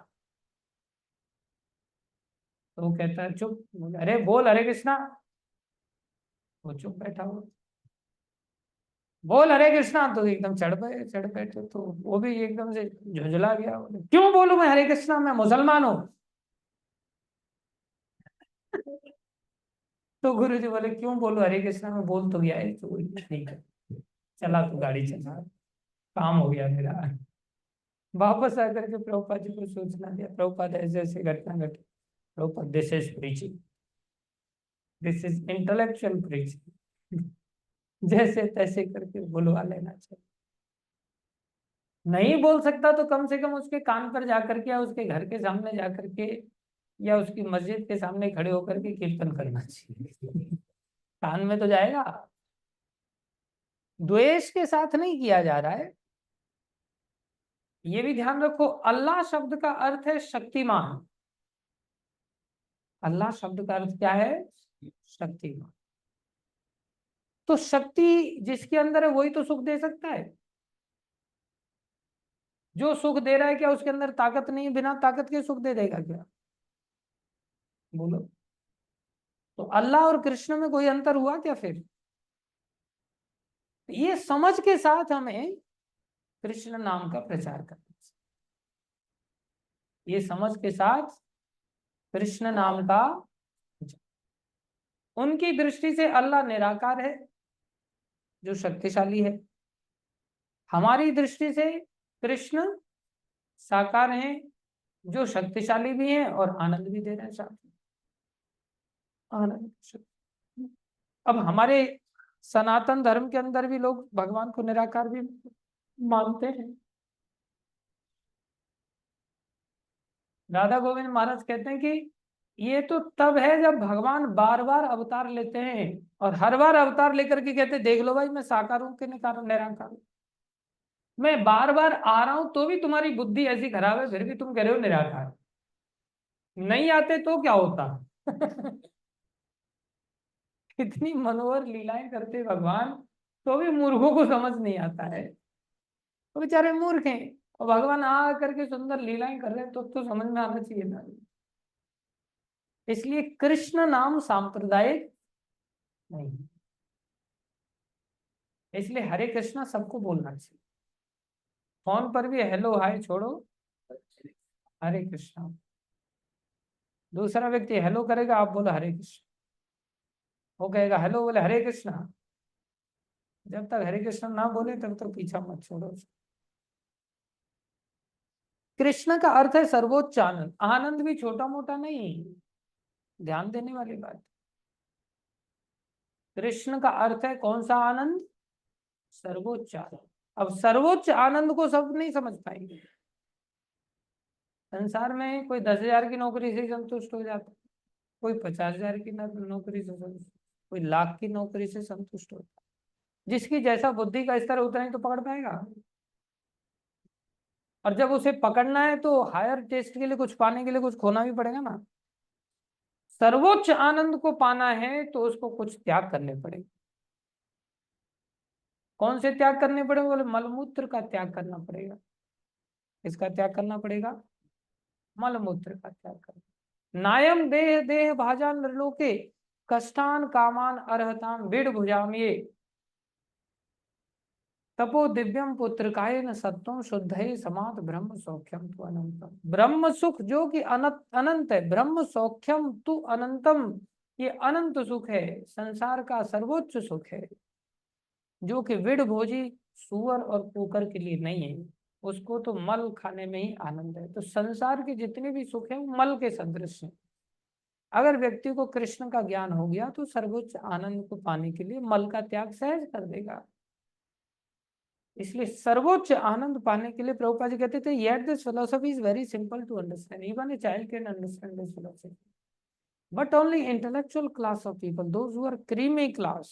तो वो कहता है चुप। बोले अरे बोल हरे कृष्णा। वो चुप बैठा हुआ। बोल हरे कृष्णा तो एकदम चढ़ बैठे तो वो भी एकदम से झुंझला गया। बोले क्यों बोलूं मैं हरे कृष्णा, मैं मुसलमान हूँ। तो गुरु जी बोले क्यों बोलो हरे कृष्णा, में बोल तो गया है। तो बोले, ठीक है चला तू गाड़ी चला, काम हो गया मेरा। वापस आकर के प्रभुपाद जी को सूचना दिया, प्रभुपाद ऐसे ऐसे घटना घटी। Prabhupada this is preaching, this is intellectual preaching. जैसे तैसे करके बुलवा लेना चाहिए। नहीं बोल सकता तो कम से कम उसके कान पर जाकर के या उसके घर के सामने जाकर के या उसकी मस्जिद के सामने खड़े होकर के कीर्तन करना चाहिए। कान में तो जाएगा। द्वेष के साथ नहीं किया जा रहा है। ये भी ध्यान रखो, अल्लाह शब्द का अर्थ है शक्तिमान। अल्लाह शब्द का अर्थ क्या है? शक्तिमान। तो शक्ति जिसके अंदर है वही तो सुख दे सकता है। जो सुख दे रहा है क्या उसके अंदर ताकत नहीं है? बिना ताकत के सुख दे देगा क्या? बोलो। तो अल्लाह और कृष्ण में कोई अंतर हुआ क्या फिर? ये समझ के साथ हमें कृष्ण नाम का प्रचार करना चाहिए। ये समझ के साथ कृष्ण नाम का, उनकी दृष्टि से अल्लाह निराकार है जो शक्तिशाली है। हमारी दृष्टि से कृष्ण साकार हैं जो शक्तिशाली भी हैं और आनंद भी दे रहे हैं साथ में। आनंद। अब हमारे सनातन धर्म के अंदर भी लोग भगवान को निराकार भी मानते हैं। राधा गोविंद महाराज कहते हैं कि ये तो तब है जब भगवान बार बार अवतार लेते हैं और हर बार अवतार लेकर के कहते देख लो भाई मैं साकार हूं कि निराकार हूं। मैं बार बार आ रहा हूं तो भी तुम्हारी बुद्धि ऐसी खराब है, फिर भी तुम कह रहे हो निराकार। नहीं आते तो क्या होता? इतनी मनोहर लीलाएं करते भगवान, तो भी मूर्खों को समझ नहीं आता है। तो बेचारे मूर्ख हैं और भगवान आ करके सुंदर लीलाएं कर रहे हैं तो समझ में आना चाहिए ना। इसलिए कृष्ण नाम सांप्रदायिक नहीं, इसलिए हरे कृष्णा सबको बोलना चाहिए। फोन पर भी हेलो हाय छोड़ो, हरे कृष्णा। दूसरा व्यक्ति हेलो करेगा, आप बोलो हरे कृष्ण। वो कहेगा हेलो, बोले हरे कृष्णा। जब तक हरे कृष्ण ना बोले तब तक पीछा मत छोड़ो। कृष्ण का अर्थ है सर्वोच्च आनंद। आनंद भी छोटा मोटा नहीं, ध्यान देने वाली बात। कृष्ण का अर्थ है कौन सा आनंद? सर्वोच्च आनंद। अब सर्वोच्च आनंद को सब नहीं समझ पाएंगे। संसार में कोई 10,000 की नौकरी से संतुष्ट हो जाता है, कोई 50,000 की नौकरी से संतुष्ट, कोई लाख की नौकरी से संतुष्ट होता है। जिसकी जैसा बुद्धि का स्तर उतना ही तो पकड़ पाएगा। और जब उसे पकड़ना है तो हायर टेस्ट के लिए कुछ पाने के लिए कुछ खोना भी पड़ेगा ना। सर्वोच्च आनंद को पाना है तो उसको कुछ त्याग करने पड़ेगा। कौन से त्याग करने पड़ेंगे? बोले मलमूत्र का त्याग करना पड़ेगा। इसका त्याग करना पड़ेगा, मलमूत्र का त्याग करना। नायम देह देह भाजा नृलोके कष्टान कामान अर्हताम विड़ भुजाम ये तपो दिव्यम पुत्रकाय न सत्वम शुद्ध समात ब्रह्म सौख्यम तु अनंतम। ब्रह्म सुख जो कि अनंत है, ब्रह्म सौख्यम तु अनंतम, ये अनंत सुख है, संसार का सर्वोच्च सुख है, जो कि विड़ भोजी सुअर और कुकर के लिए नहीं है। उसको तो मल खाने में ही आनंद है। तो संसार के जितने भी सुख है वो मल के सदृश है। अगर व्यक्ति को कृष्ण का ज्ञान हो गया तो सर्वोच्च आनंद को पाने के लिए मल का त्याग सहज कर देगा। इसलिए सर्वोच्च आनंद पाने के लिए प्रभुपाद जी कहते थे yet this philosophy is very simple to understand, even a child can understand this philosophy, but only intellectual class of people, those who are creamy class.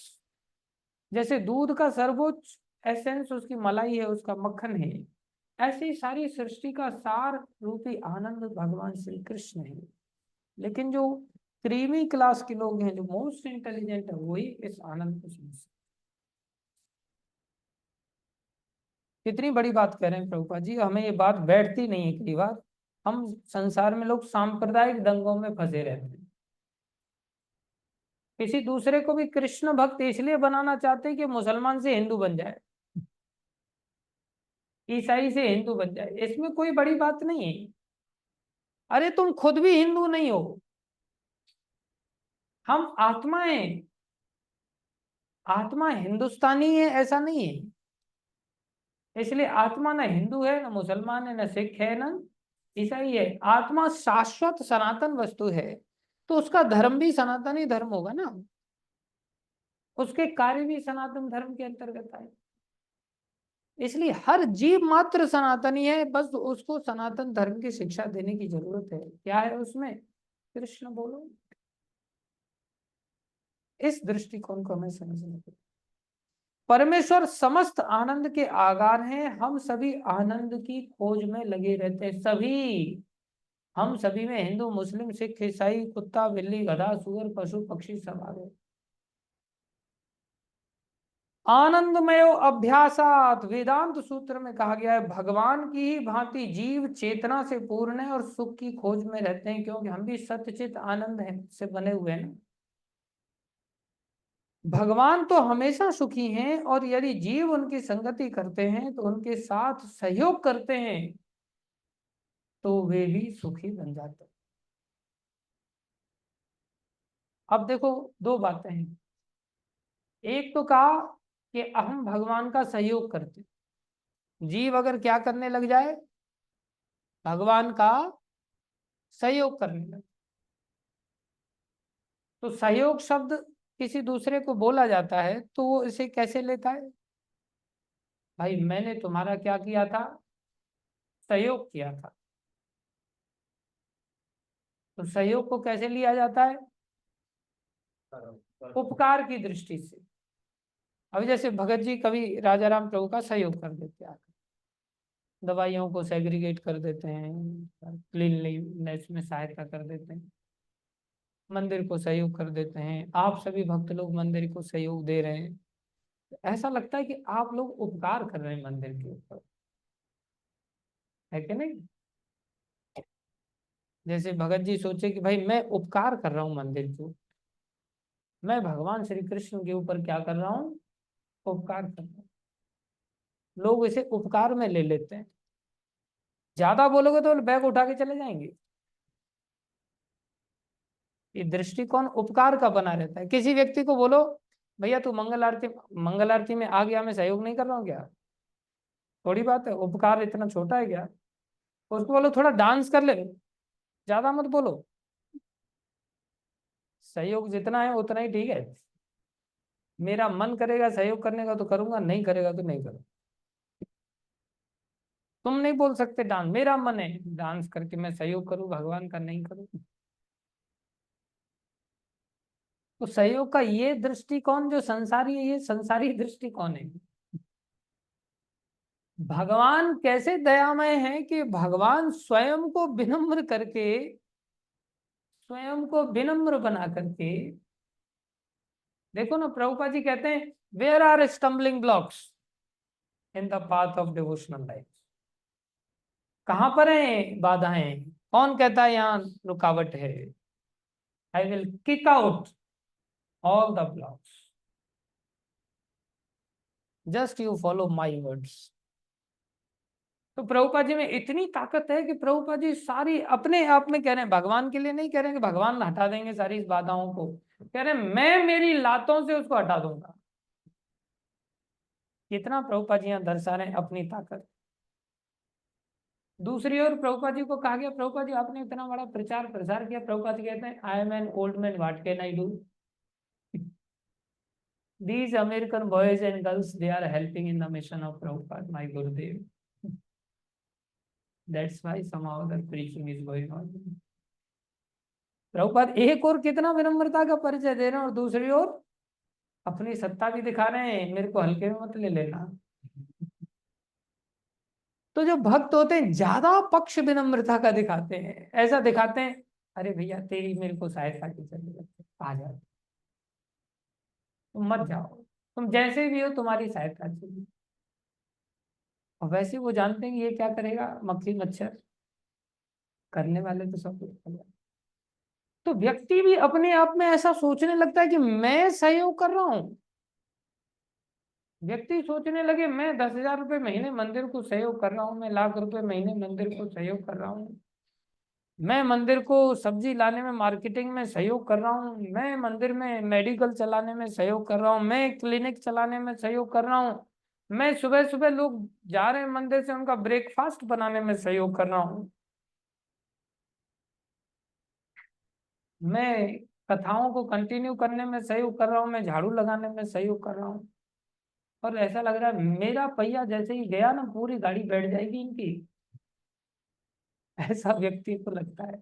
जैसे दूध का सर्वोच्च एसेंस उसकी मलाई है, उसका मक्खन है, ऐसे ही सारी सृष्टि का सार रूपी आनंद भगवान श्री कृष्ण है। लेकिन जो क्रीमी क्लास के लोग हैं, जो मोस्ट इंटेलिजेंट है, वही इस आनंद को समझ सकते। कितनी बड़ी बात कह रहे हैं प्रभुपाद जी, हमें ये बात बैठती नहीं है कई बार। हम संसार में लोग सांप्रदायिक दंगों में फंसे रहते हैं। किसी दूसरे को भी कृष्ण भक्त इसलिए बनाना चाहते हैं कि मुसलमान से हिंदू बन जाए, ईसाई से हिंदू बन जाए, इसमें कोई बड़ी बात नहीं है। अरे तुम खुद भी हिंदू नहीं हो, हम आत्माएं, आत्मा हिंदुस्तानी है ऐसा नहीं है। इसलिए आत्मा ना हिंदू है, ना मुसलमान है, ना सिख है, ना ईसाई है। आत्मा शाश्वत सनातन वस्तु है, तो उसका धर्म भी सनातनी धर्म होगा ना, उसके कार्य भी सनातन धर्म के अंतर्गत आए। इसलिए हर जीव मात्र सनातनी है, बस उसको सनातन धर्म की शिक्षा देने की जरूरत है। क्या है उसमें? कृष्ण बोलो। इस दृष्टिकोण को हमें समझना चाहिए। परमेश्वर समस्त आनंद के आगार हैं, हम सभी आनंद की खोज में लगे रहते हैं। सभी, हम सभी में हिंदू मुस्लिम सिख ईसाई कुत्ता बिल्ली गधा सुअर पशु पक्षी सब आ गए। आनंदमय अभ्यासात, वेदांत सूत्र में कहा गया है, भगवान की ही भांति जीव चेतना से पूर्ण है और सुख की खोज में रहते हैं, क्योंकि हम भी सत्यचित आनंद है से बने हुए हैं। भगवान तो हमेशा सुखी हैं, और यदि जीव उनकी संगति करते हैं तो उनके साथ सहयोग करते हैं तो वे भी सुखी बन जाते हैं। अब देखो, दो बातें हैं। एक तो कहा कि हम भगवान का सहयोग करते, जीव अगर क्या करने लग जाए, भगवान का सहयोग करने लगे, तो सहयोग शब्द किसी दूसरे को बोला जाता है तो वो इसे कैसे लेता है? भाई मैंने तुम्हारा क्या किया था? सहयोग किया था। तो सहयोग को कैसे लिया जाता है? उपकार की दृष्टि से। अभी जैसे भगत जी कभी राजा राम प्रभु का सहयोग कर देते हैं, दवाइयों को सेग्रीगेट कर देते हैं, क्लीनलीनेस में सहायता कर देते हैं, मंदिर को सहयोग कर देते हैं, आप सभी भक्त लोग मंदिर को सहयोग दे रहे हैं, ऐसा लगता है कि आप लोग उपकार कर रहे हैं मंदिर के ऊपर, है कि नहीं? जैसे भगत जी सोचे कि भाई मैं उपकार कर रहा हूँ मंदिर को, मैं भगवान श्री कृष्ण के ऊपर क्या कर रहा हूँ? उपकार कर रहा हूँ। लोग इसे उपकार में ले लेते हैं। ज्यादा बोलोगे तो बैग उठा के चले जाएंगे। ये दृष्टिकोण उपकार का बना रहता है। किसी व्यक्ति को बोलो भैया तू मंगल आरती में आ गया, मैं सहयोग नहीं कर रहा हूँ क्या? थोड़ी बात है, उपकार इतना छोटा है क्या? उसको बोलो थोड़ा डांस कर ले, ज्यादा मत बोलो, सहयोग जितना है उतना ही ठीक है। मेरा मन करेगा सहयोग करने का तो करूंगा, नहीं करेगा तो नहीं करूंगा। तुम नहीं बोल सकते डांस, मेरा मन है डांस करके मैं सहयोग करूं, भगवान का नहीं करूं। तो सहयोग का ये दृष्टिकोण जो संसारी है, ये संसारी दृष्टिकोण है। भगवान कैसे दयामय है कि भगवान स्वयं को विनम्र करके, स्वयं को विनम्र बना करके, देखो ना प्रभुपाद जी कहते हैं where are stumbling blocks in the path of devotional life. कहां पर है बाधाएं? कौन कहता है यहाँ रुकावट है? I will kick out all the blocks, just you follow my words. तो प्रभुपाद जी में इतनी ताकत है कि प्रभुपाद जी सारी अपने आप में कह रहे हैं, भगवान के लिए नहीं कह रहे हैं कि भगवान हटा देंगे सारी इस बाधाओं को, कह रहे हैं मैं मेरी लातों से उसको हटा दूंगा। कितना प्रभुपाद जी यहाँ दर्शा रहे हैं अपनी ताकत। दूसरी ओर प्रभुपाद जी को कहा गया, प्रभुपाद जी आपने इतना बड़ा प्रचार प्रसार किया, प्रभुपाद जी कहते हैं I am an old man, what can I do? These American boys and girls, they are helping in the mission of Prabhupada, my Gurudev. That's why somehow the preaching is going on. Prabhupada एक और कितना विनम्रता का परिचय दे रहे हैं, और दूसरी ओर अपनी सत्ता भी दिखा रहे हैं, मेरे को हल्के में मत ले लेना। तो जो भक्त होते हैं ज्यादा पक्ष विनम्रता का दिखाते हैं, ऐसा दिखाते हैं अरे भैया तेरी मेरे को सहायता की जरूरत है, आ जाओ, तुम मत जाओ, तुम जैसे भी हो तुम्हारी सहायता चाहिए। और वैसे वो जानते हैं कि ये क्या करेगा, मक्खी मच्छर, करने वाले तो सब कुछ कर रहे हैं। तो व्यक्ति भी अपने आप में ऐसा सोचने लगता है कि मैं सहयोग कर रहा हूं। व्यक्ति सोचने लगे मैं 10,000 रुपये महीने मंदिर को सहयोग कर रहा हूँ, मैं लाख रुपए महीने मंदिर को सहयोग कर रहा हूँ, मैं मंदिर को सब्जी लाने में मार्केटिंग में सहयोग कर रहा हूँ, मैं मंदिर में मेडिकल चलाने में सहयोग कर रहा हूँ, मैं क्लिनिक चलाने में सहयोग कर रहा हूँ, मैं सुबह सुबह लोग जा रहे हैं मंदिर से उनका ब्रेकफास्ट बनाने में सहयोग कर रहा हूँ, मैं कथाओं को कंटिन्यू करने में सहयोग कर रहा हूँ, मैं झाड़ू लगाने में सहयोग कर रहा हूँ। और ऐसा लग रहा है मेरा पहिया जैसे ही गया ना पूरी गाड़ी बैठ जाएगी इनकी, ऐसा व्यक्ति को लगता है।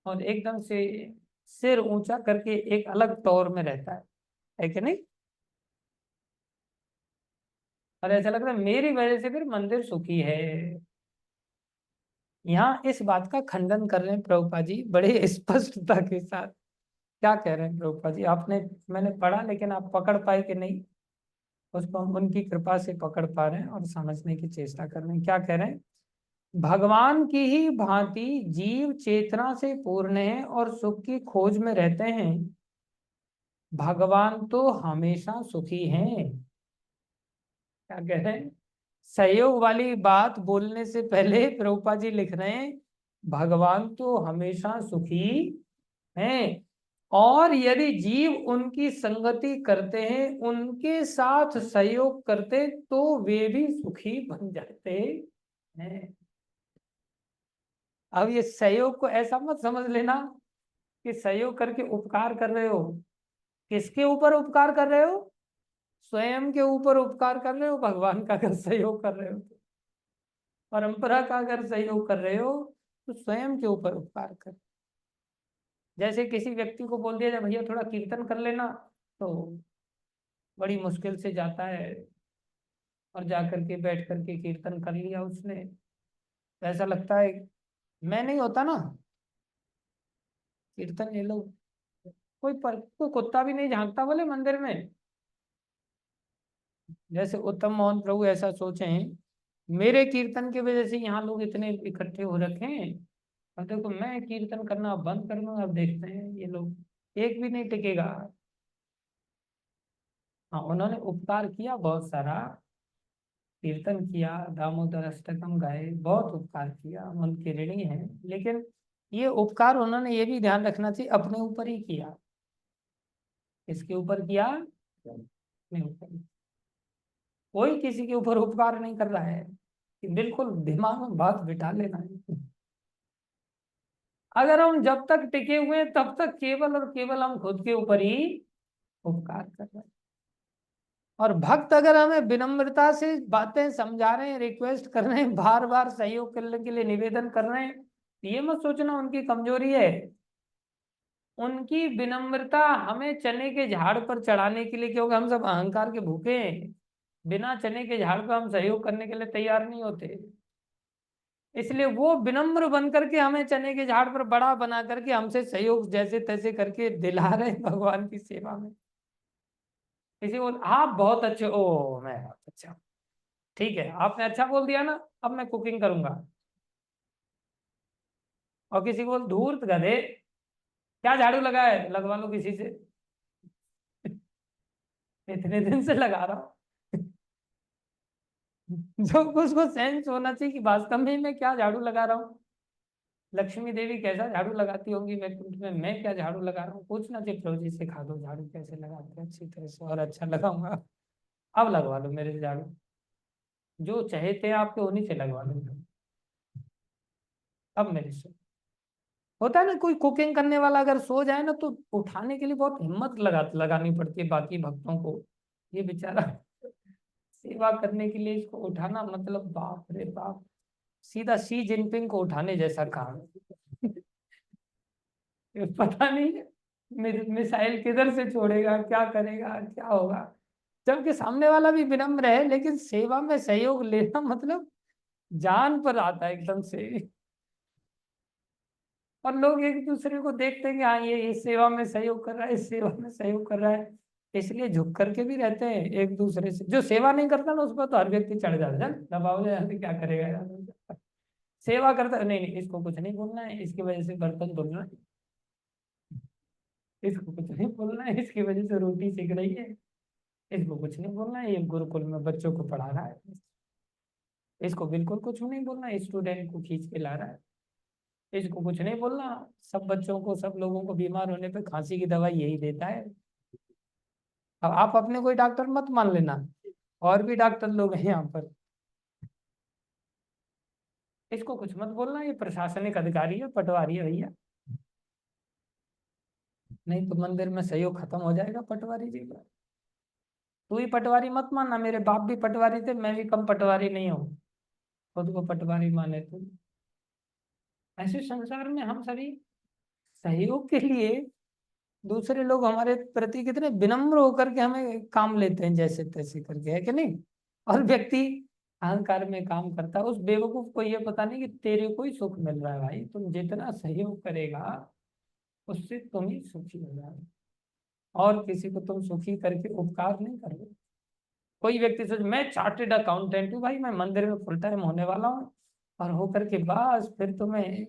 और एकदम से सिर ऊंचा करके एक अलग तौर में रहता है कि नहीं। और ऐसा लगता है मेरी वजह से फिर मंदिर सुखी है। यहाँ इस बात का खंडन कर रहे हैं प्रभुपाद जी बड़े स्पष्टता के साथ। क्या कह रहे हैं प्रभुपाद जी, आपने, मैंने पढ़ा लेकिन आप पकड़ पाए कि नहीं, उसको हम उनकी कृपा से पकड़ पा रहे हैं और समझने की चेष्टा कर रहे हैं। क्या कह रहे हैं, भगवान की ही भांति जीव चेतना से पूर्ण है और सुख की खोज में रहते हैं। भगवान तो हमेशा सुखी हैं। क्या कह रहे हैं, सहयोग वाली बात बोलने से पहले प्रभुपाद जी लिख रहे हैं भगवान तो हमेशा सुखी हैं, और यदि जीव उनकी संगति करते हैं, उनके साथ सहयोग करते, तो वे भी सुखी बन जाते हैं। अब ये सहयोग को ऐसा मत समझ लेना कि सहयोग करके उपकार कर रहे हो। किसके ऊपर उपकार कर रहे हो, स्वयं के ऊपर उपकार कर रहे हो। भगवान का अगर सहयोग कर रहे हो तो, परंपरा का अगर सहयोग कर रहे हो तो स्वयं के ऊपर उपकार कर। जैसे किसी व्यक्ति को बोल दिया जाए भैया थोड़ा कीर्तन कर लेना, तो बड़ी मुश्किल से जाता है और जा करके बैठ करके कीर्तन कर लिया उसने, तो ऐसा लगता है मैं नहीं होता ना कीर्तन, ये लोग कोई कुत्ता भी नहीं झांकता बोले मंदिर में। जैसे उत्तम मोहन प्रभु ऐसा सोचे हैं मेरे कीर्तन की वजह से यहाँ लोग इतने इकट्ठे हो रखे हैं, अब देखो मैं कीर्तन करना बंद कर दूंगा, अब देखते हैं ये लोग एक भी नहीं टिकेगा। हाँ उन्होंने उपकार किया बहुत सारा, कीर्तन किया, दामोदर अष्टकम गाए, बहुत उपकार किया, हम उनके ऋणी हैं। लेकिन ये उपकार उन्होंने ये भी ध्यान रखना चाहिए अपने ऊपर ही किया। किसके ऊपर किया, अपने ऊपर। कोई किसी के ऊपर उपकार नहीं कर रहा है, कि बिल्कुल दिमाग में बात बिठा लेना है। अगर हम जब तक टिके हुए हैं तब तक केवल और केवल हम खुद के ऊपर ही उपकार कर रहे हैं। और भक्त अगर हमें विनम्रता से बातें समझा रहे हैं, रिक्वेस्ट कर रहे हैं, बार बार सहयोग करने के लिए निवेदन कर रहे हैं, ये मत सोचना उनकी कमजोरी है। उनकी विनम्रता हमें चने के झाड़ पर चढ़ाने के लिए, क्योंकि हम सब अहंकार के भूखे हैं, बिना चने के झाड़ पर हम सहयोग करने के लिए तैयार नहीं होते। इसलिए वो विनम्र बन करके हमें चने के झाड़ पर बड़ा बना करके हमसे सहयोग जैसे तैसे करके दिला रहे हैं भगवान की सेवा में। किसी बोल आप बहुत अच्छे, ओ मैं बहुत अच्छा, ठीक है आपने अच्छा बोल दिया ना, अब मैं कुकिंग करूंगा। और किसी को बोल धूर्त गधे, क्या झाड़ू लगा है, लगवा लो किसी से। इतने दिन से लगा रहा हूँ। जो उसको सेंस होना चाहिए कि वास्तव में मैं क्या झाड़ू लगा रहा हूँ। लक्ष्मी देवी कैसा झाड़ू लगाती होंगी, मैं क्या झाड़ू लगा रहा हूँ, पूछना चाहिए प्रभु जी सिखा दो झाड़ू कैसे लगाते हैं अच्छी तरह से, और अच्छा लगाऊंगा। अब लगवा लो मेरे से झाड़ू, जो चाहते हैं आपके उन्हीं से लगवा लो। अब मेरे से होता है ना, कोई कुकिंग करने वाला अगर सो जाए ना तो उठाने के लिए बहुत हिम्मत लगानी पड़ती है बाकी भक्तों को। ये बेचारा सेवा करने के लिए इसको उठाना, मतलब बाप रे बाप, सीधा शी जिनपिंग को उठाने जैसा काम है। पता नहीं मिसाइल किधर से छोड़ेगा, क्या करेगा, क्या होगा। जबकि सामने वाला भी विनम्र है, लेकिन सेवा में सहयोग लेना मतलब जान पर आता है एकदम से। और लोग एक दूसरे को देखते हैं कि हाँ ये इस सेवा में सहयोग कर रहा है, इस सेवा में सहयोग कर रहा है, इसलिए झुक करके भी रहते हैं एक दूसरे से। जो सेवा नहीं करता ना उस पर तो हर व्यक्ति चढ़ जाता है, दबाव जाए क्या करेगा यार। सेवा करता नहीं नहीं, इसको कुछ नहीं बोलना है, इसकी वजह से बर्तन धुलना है, इसको कुछ नहीं बोलना है, इसकी वजह से रोटी सीख रही है, इसको कुछ नहीं बोलना है, ये गुरुकुल में बच्चों को पढ़ा रहा है, इसको बिल्कुल कुछ नहीं बोलना है, स्टूडेंट को खींच के ला रहा है, इसको कुछ नहीं बोलना। सब बच्चों को, सब लोगों को बीमार होने पे खांसी की दवाई यही देता है। अब आप अपने कोई डॉक्टर मत मान लेना, और भी डॉक्टर लोग हैं यहाँ पर। इसको कुछ मत बोलना, ये प्रशासनिक अधिकारी है, पटवारी है भैया, नहीं तो मंदिर में सहयोग खत्म हो जाएगा पटवारी जी का। तू ही पटवारी मत मानना, मेरे बाप भी पटवारी थे, मैं भी कम पटवारी नहीं हूँ, खुद को पटवारी माने तो। ऐसे संसार में हम सभी सहयोग के लिए, दूसरे लोग हमारे प्रति कितने विनम्र होकर के हमें काम लेते हैं जैसे तैसे करके, है कि नहीं। और व्यक्ति अहंकार में काम करता है, उस बेवकूफ को ये पता नहीं कि तेरे को ही सुख मिल रहा है भाई, तुम जितना सहयोग करेगा उससे तुम ही सुखी हो जाओगे, और किसी को तुम सुखी करके उपकार नहीं करोगे। कोई व्यक्ति सोच मैं चार्टेड अकाउंटेंट हूँ भाई, मैं मंदिर में फुल टाइम होने वाला हूँ, और होकर के बस फिर तुम्हें,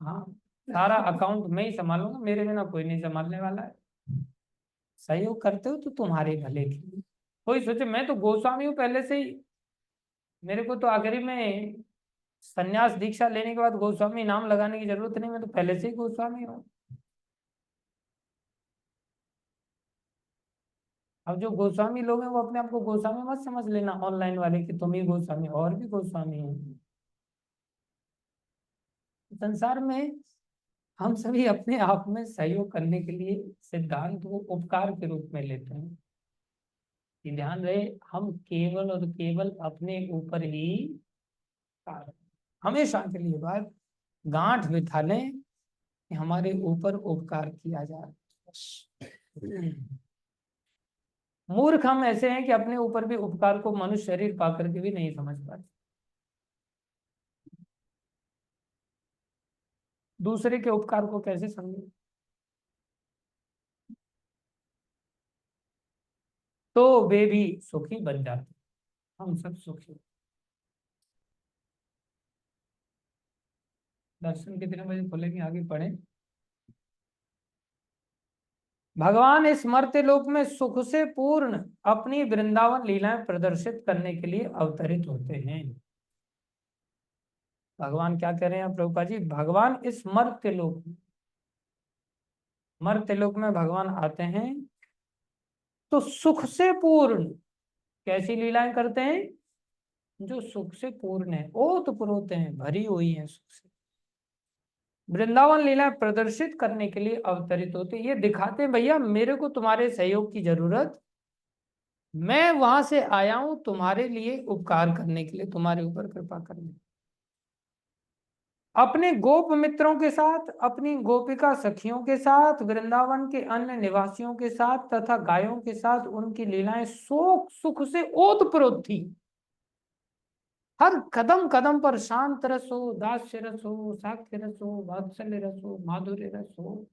हाँ, सारा अकाउंट मैं ही संभालूंगा, मेरे बिना कोई नहीं संभालने वाला है। सहयोग करते हो तो तुम्हारे भले के लिए। कोई सोचे मैं तो गोस्वामी हूँ पहले से ही, मेरे को तो आखिरी में संन्यास दीक्षा लेने के बाद गोस्वामी नाम लगाने की जरूरत नहीं, मैं तो पहले से ही गोस्वामी हूँ। अब जो गोस्वामी लोग हैं वो अपने आप को गोस्वामी मत समझ लेना ऑनलाइन वाले कि तुम ही गोस्वामी, और भी गोस्वामी हैं संसार में। हम सभी अपने आप में सहयोग करने के लिए सिद्धांत को उपकार के रूप में लेते हैं, कि ध्यान रहे हम केवल और केवल अपने ऊपर ही कार्य, हमेशा के लिए बात गांठ बिठा लें कि हमारे ऊपर उपकार किया जाए। मूर्ख हम ऐसे हैं कि अपने ऊपर भी उपकार को मनुष्य शरीर पा करके भी नहीं समझ पाते, दूसरे के उपकार को कैसे समझे। तो वे भी सुखी बन जाते, हम सब सुखी। दर्शन कितने बजे खुलेंगे आगे पढ़े। भगवान इस मर्त्य लोक में सुख से पूर्ण अपनी वृंदावन लीलाएं प्रदर्शित करने के लिए अवतरित होते हैं। भगवान क्या कह रहे हैं प्रभुपाद जी, भगवान इस मर्त्य लोक में, मर्त्य लोक में भगवान आते हैं तो सुख से पूर्ण कैसी लीलाएं करते हैं, जो सुख से पूर्ण है, ओतप्रोत हैं, भरी हुई हैं सुख से। वृंदावन लीला प्रदर्शित करने के लिए अवतरित होते, ये दिखाते भैया मेरे को तुम्हारे सहयोग की जरूरत, मैं वहां से आया हूं तुम्हारे लिए उपकार करने के लिए, तुम्हारे ऊपर कृपा करने। अपने गोप मित्रों के साथ, अपनी गोपिका सखियों के साथ, वृंदावन के अन्य निवासियों के साथ तथा गायों के साथ उनकी लीलाएं शोक सुख से ओतप्रोत थी। हर कदम कदम पर शांत रस हो, दास्य रस हो, साक्ष्य रस हो, वात्सल्य रस हो, माधुर्य रस हो,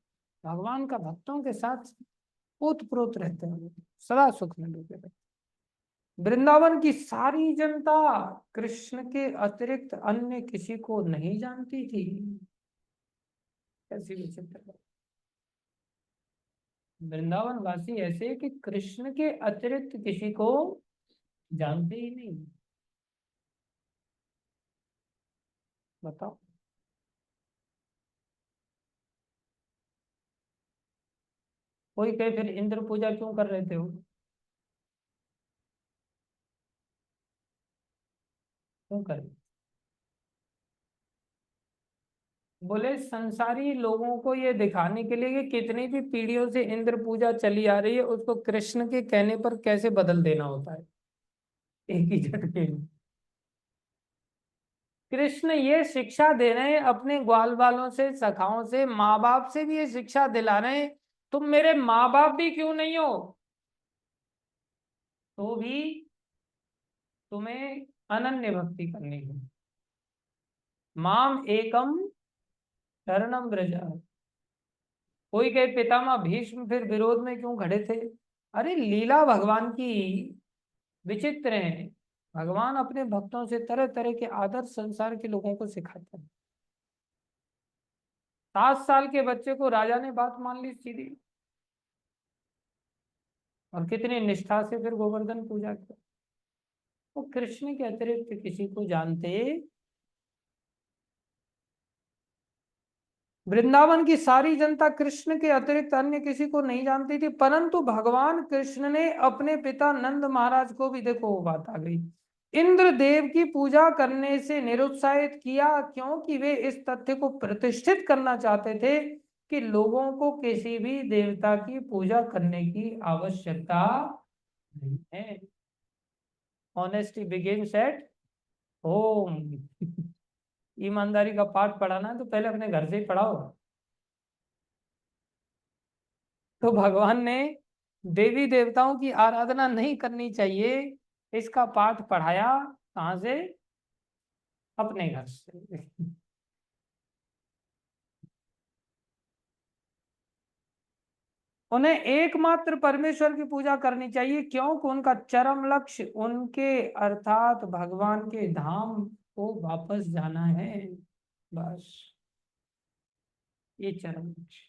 भगवान का भक्तों के साथ ओतप्रोत रहते हैं, सदा सुख में डूबे रहते। वृंदावन की सारी जनता कृष्ण के अतिरिक्त अन्य किसी को नहीं जानती थी। कैसी विचित्र बात। वृंदावन वासी ऐसे कि कृष्ण के अतिरिक्त किसी को जानते ही नहीं। बताओ, कोई कहे फिर इंद्र पूजा क्यों कर रहे थे वो, क्यों कर रहे? बोले संसारी लोगों को ये दिखाने के लिए कि कितनी भी पीढ़ियों से इंद्र पूजा चली आ रही है, उसको कृष्ण के कहने पर कैसे बदल देना होता है एक ही झटके में। कृष्ण ये शिक्षा दे रहे हैं अपने ग्वाल बालों से, सखाओं से, माँ बाप से भी ये शिक्षा दिला रहे हैं, तुम मेरे माँ बाप भी क्यों नहीं हो तो भी तुम्हें अनन्य भक्ति करनी है। माम एकम शरणम व्रज। कोई कहे पितामह भीष्म फिर विरोध में क्यों खड़े थे, अरे लीला भगवान की विचित्र है। भगवान अपने भक्तों से तरह तरह के आदर्श संसार के लोगों को सिखाते हैं। 7 साल के बच्चे को राजा ने बात मान ली सीधी, और कितनी निष्ठा से फिर गोवर्धन पूजा की। वो कृष्ण के अतिरिक्त किसी को जानते? वृंदावन की सारी जनता कृष्ण के अतिरिक्त अन्य किसी को नहीं जानती थी, परंतु भगवान कृष्ण ने अपने पिता नंद महाराज को भी, देखो वो बात आ गई, इंद्र देव की पूजा करने से निरुत्साहित किया, क्योंकि वे इस तथ्य को प्रतिष्ठित करना चाहते थे कि लोगों को किसी भी देवता की पूजा करने की आवश्यकता नहीं है। Honesty begins at home. ईमानदारी का पाठ पढ़ाना है तो पहले अपने घर से ही पढ़ाओ। तो भगवान ने देवी देवताओं की आराधना नहीं करनी चाहिए, इसका पाठ पढ़ाया। कहां से? अपने घर से। उन्हें एकमात्र परमेश्वर की पूजा करनी चाहिए, क्योंकि उनका चरम लक्ष्य उनके अर्थात भगवान के धाम को वापस जाना है। बस ये चरम लक्ष्य।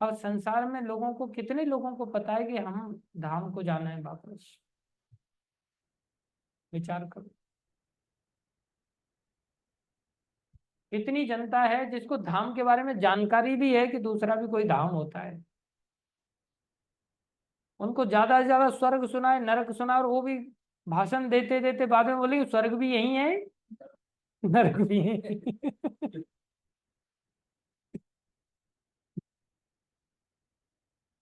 और संसार में लोगों को, कितने लोगों को पता है कि हम धाम को जाना है वापस? विचार करो। इतनी जनता है जिसको धाम के बारे में जानकारी भी है कि दूसरा भी कोई धाम होता है। उनको ज्यादा से ज्यादा स्वर्ग सुना है, नरक सुना है, और वो भी भाषण देते देते बाद में बोले स्वर्ग भी यही है, नरक भी है।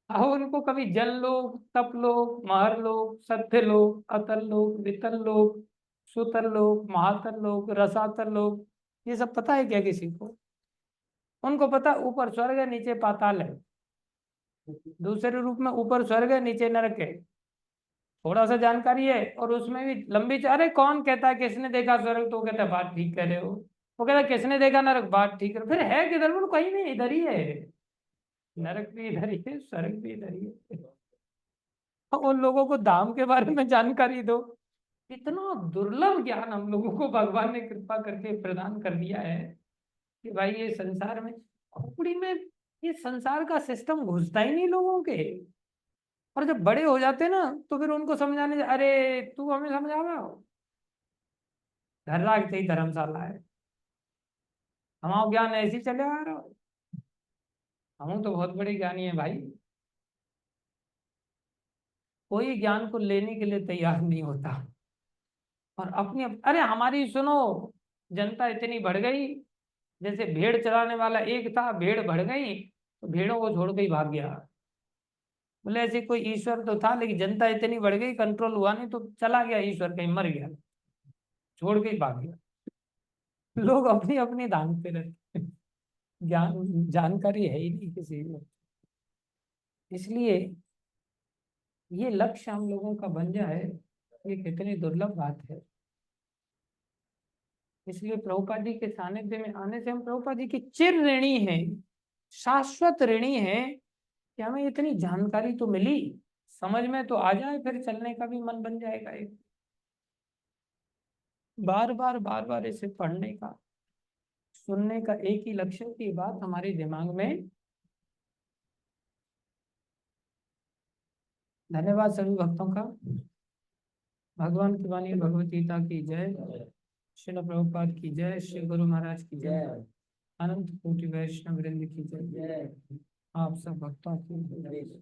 अब उनको कभी जल लोक, तप लोक, महर लोक, सत्य लोक, अतल लोक, वितल लोक, सुतल लोक, महातल लोक, रसातल लोक, ये सब पता है क्या किसी को? उनको पता ऊपर स्वर्ग है, नीचे पाताल है। दूसरे रूप में ऊपर स्वर्ग है, नीचे नरक है। थोड़ा सा जानकारी है, और उसमें भी लंबी अरे कौन कहता है किसने देखा स्वर्ग? तो वो कहता है बात ठीक कह रहे हो। वो कहता है किसने देखा नरक? बात ठीक है। फिर है किधर? बोलो कहीं नहीं, इधर ही है। नरक भी इधर ही है, स्वर्ग भी इधर ही है। और उन लोगों को धाम के बारे में जानकारी दो। इतना दुर्लभ ज्ञान हम लोगों को भगवान ने कृपा करके प्रदान कर दिया है कि भाई ये संसार में, खोपड़ी में ये संसार का सिस्टम घुसता ही नहीं लोगों के। और जब बड़े हो जाते ना तो फिर उनको समझाने, अरे तू हमें समझा रहा हो, घर राखते ही धर्मशाला है, हमारा ज्ञान ऐसे ही चले आ रहा हो, हम तो बहुत बड़े ज्ञानी है भाई। कोई ज्ञान को लेने के लिए तैयार नहीं होता। और अरे हमारी सुनो, जनता इतनी बढ़ गई, जैसे भेड़ चराने वाला एक था, भेड़ बढ़ गई तो भेड़ों को छोड़ के ही भाग गया। बोले ऐसे कोई ईश्वर तो था, लेकिन जनता इतनी बढ़ गई, कंट्रोल हुआ नहीं, तो चला गया ईश्वर, कहीं मर गया, छोड़ के ही भाग गया। लोग अपनी अपनी धान पे रहते हैं। ज्ञान जानकारी है ही नहीं किसी को। इसलिए ये लक्ष्य हम लोगों का बन जाए, ये कितनी दुर्लभ बात है। इसलिए प्रभुपाद जी के सानिध्य में आने से हम प्रभुपाद जी की चिर ऋणी हैं, शाश्वत ऋणी हैं कि हमें इतनी जानकारी तो मिली, समझ में तो आ जाए, फिर चलने का भी मन बन जाएगा। एक बार बार इसे पढ़ने का, सुनने का एक ही लक्ष्य की बात हमारे दिमाग में। धन्यवाद सभी भक्तों का। भगवान की वाणी भगवत गीता की जय, श्रील प्रभुपाद की जय, श्री गुरु महाराज की जय, अनंत कोटि वैष्णव वृंद की जय, आप सब भक्तों की जय।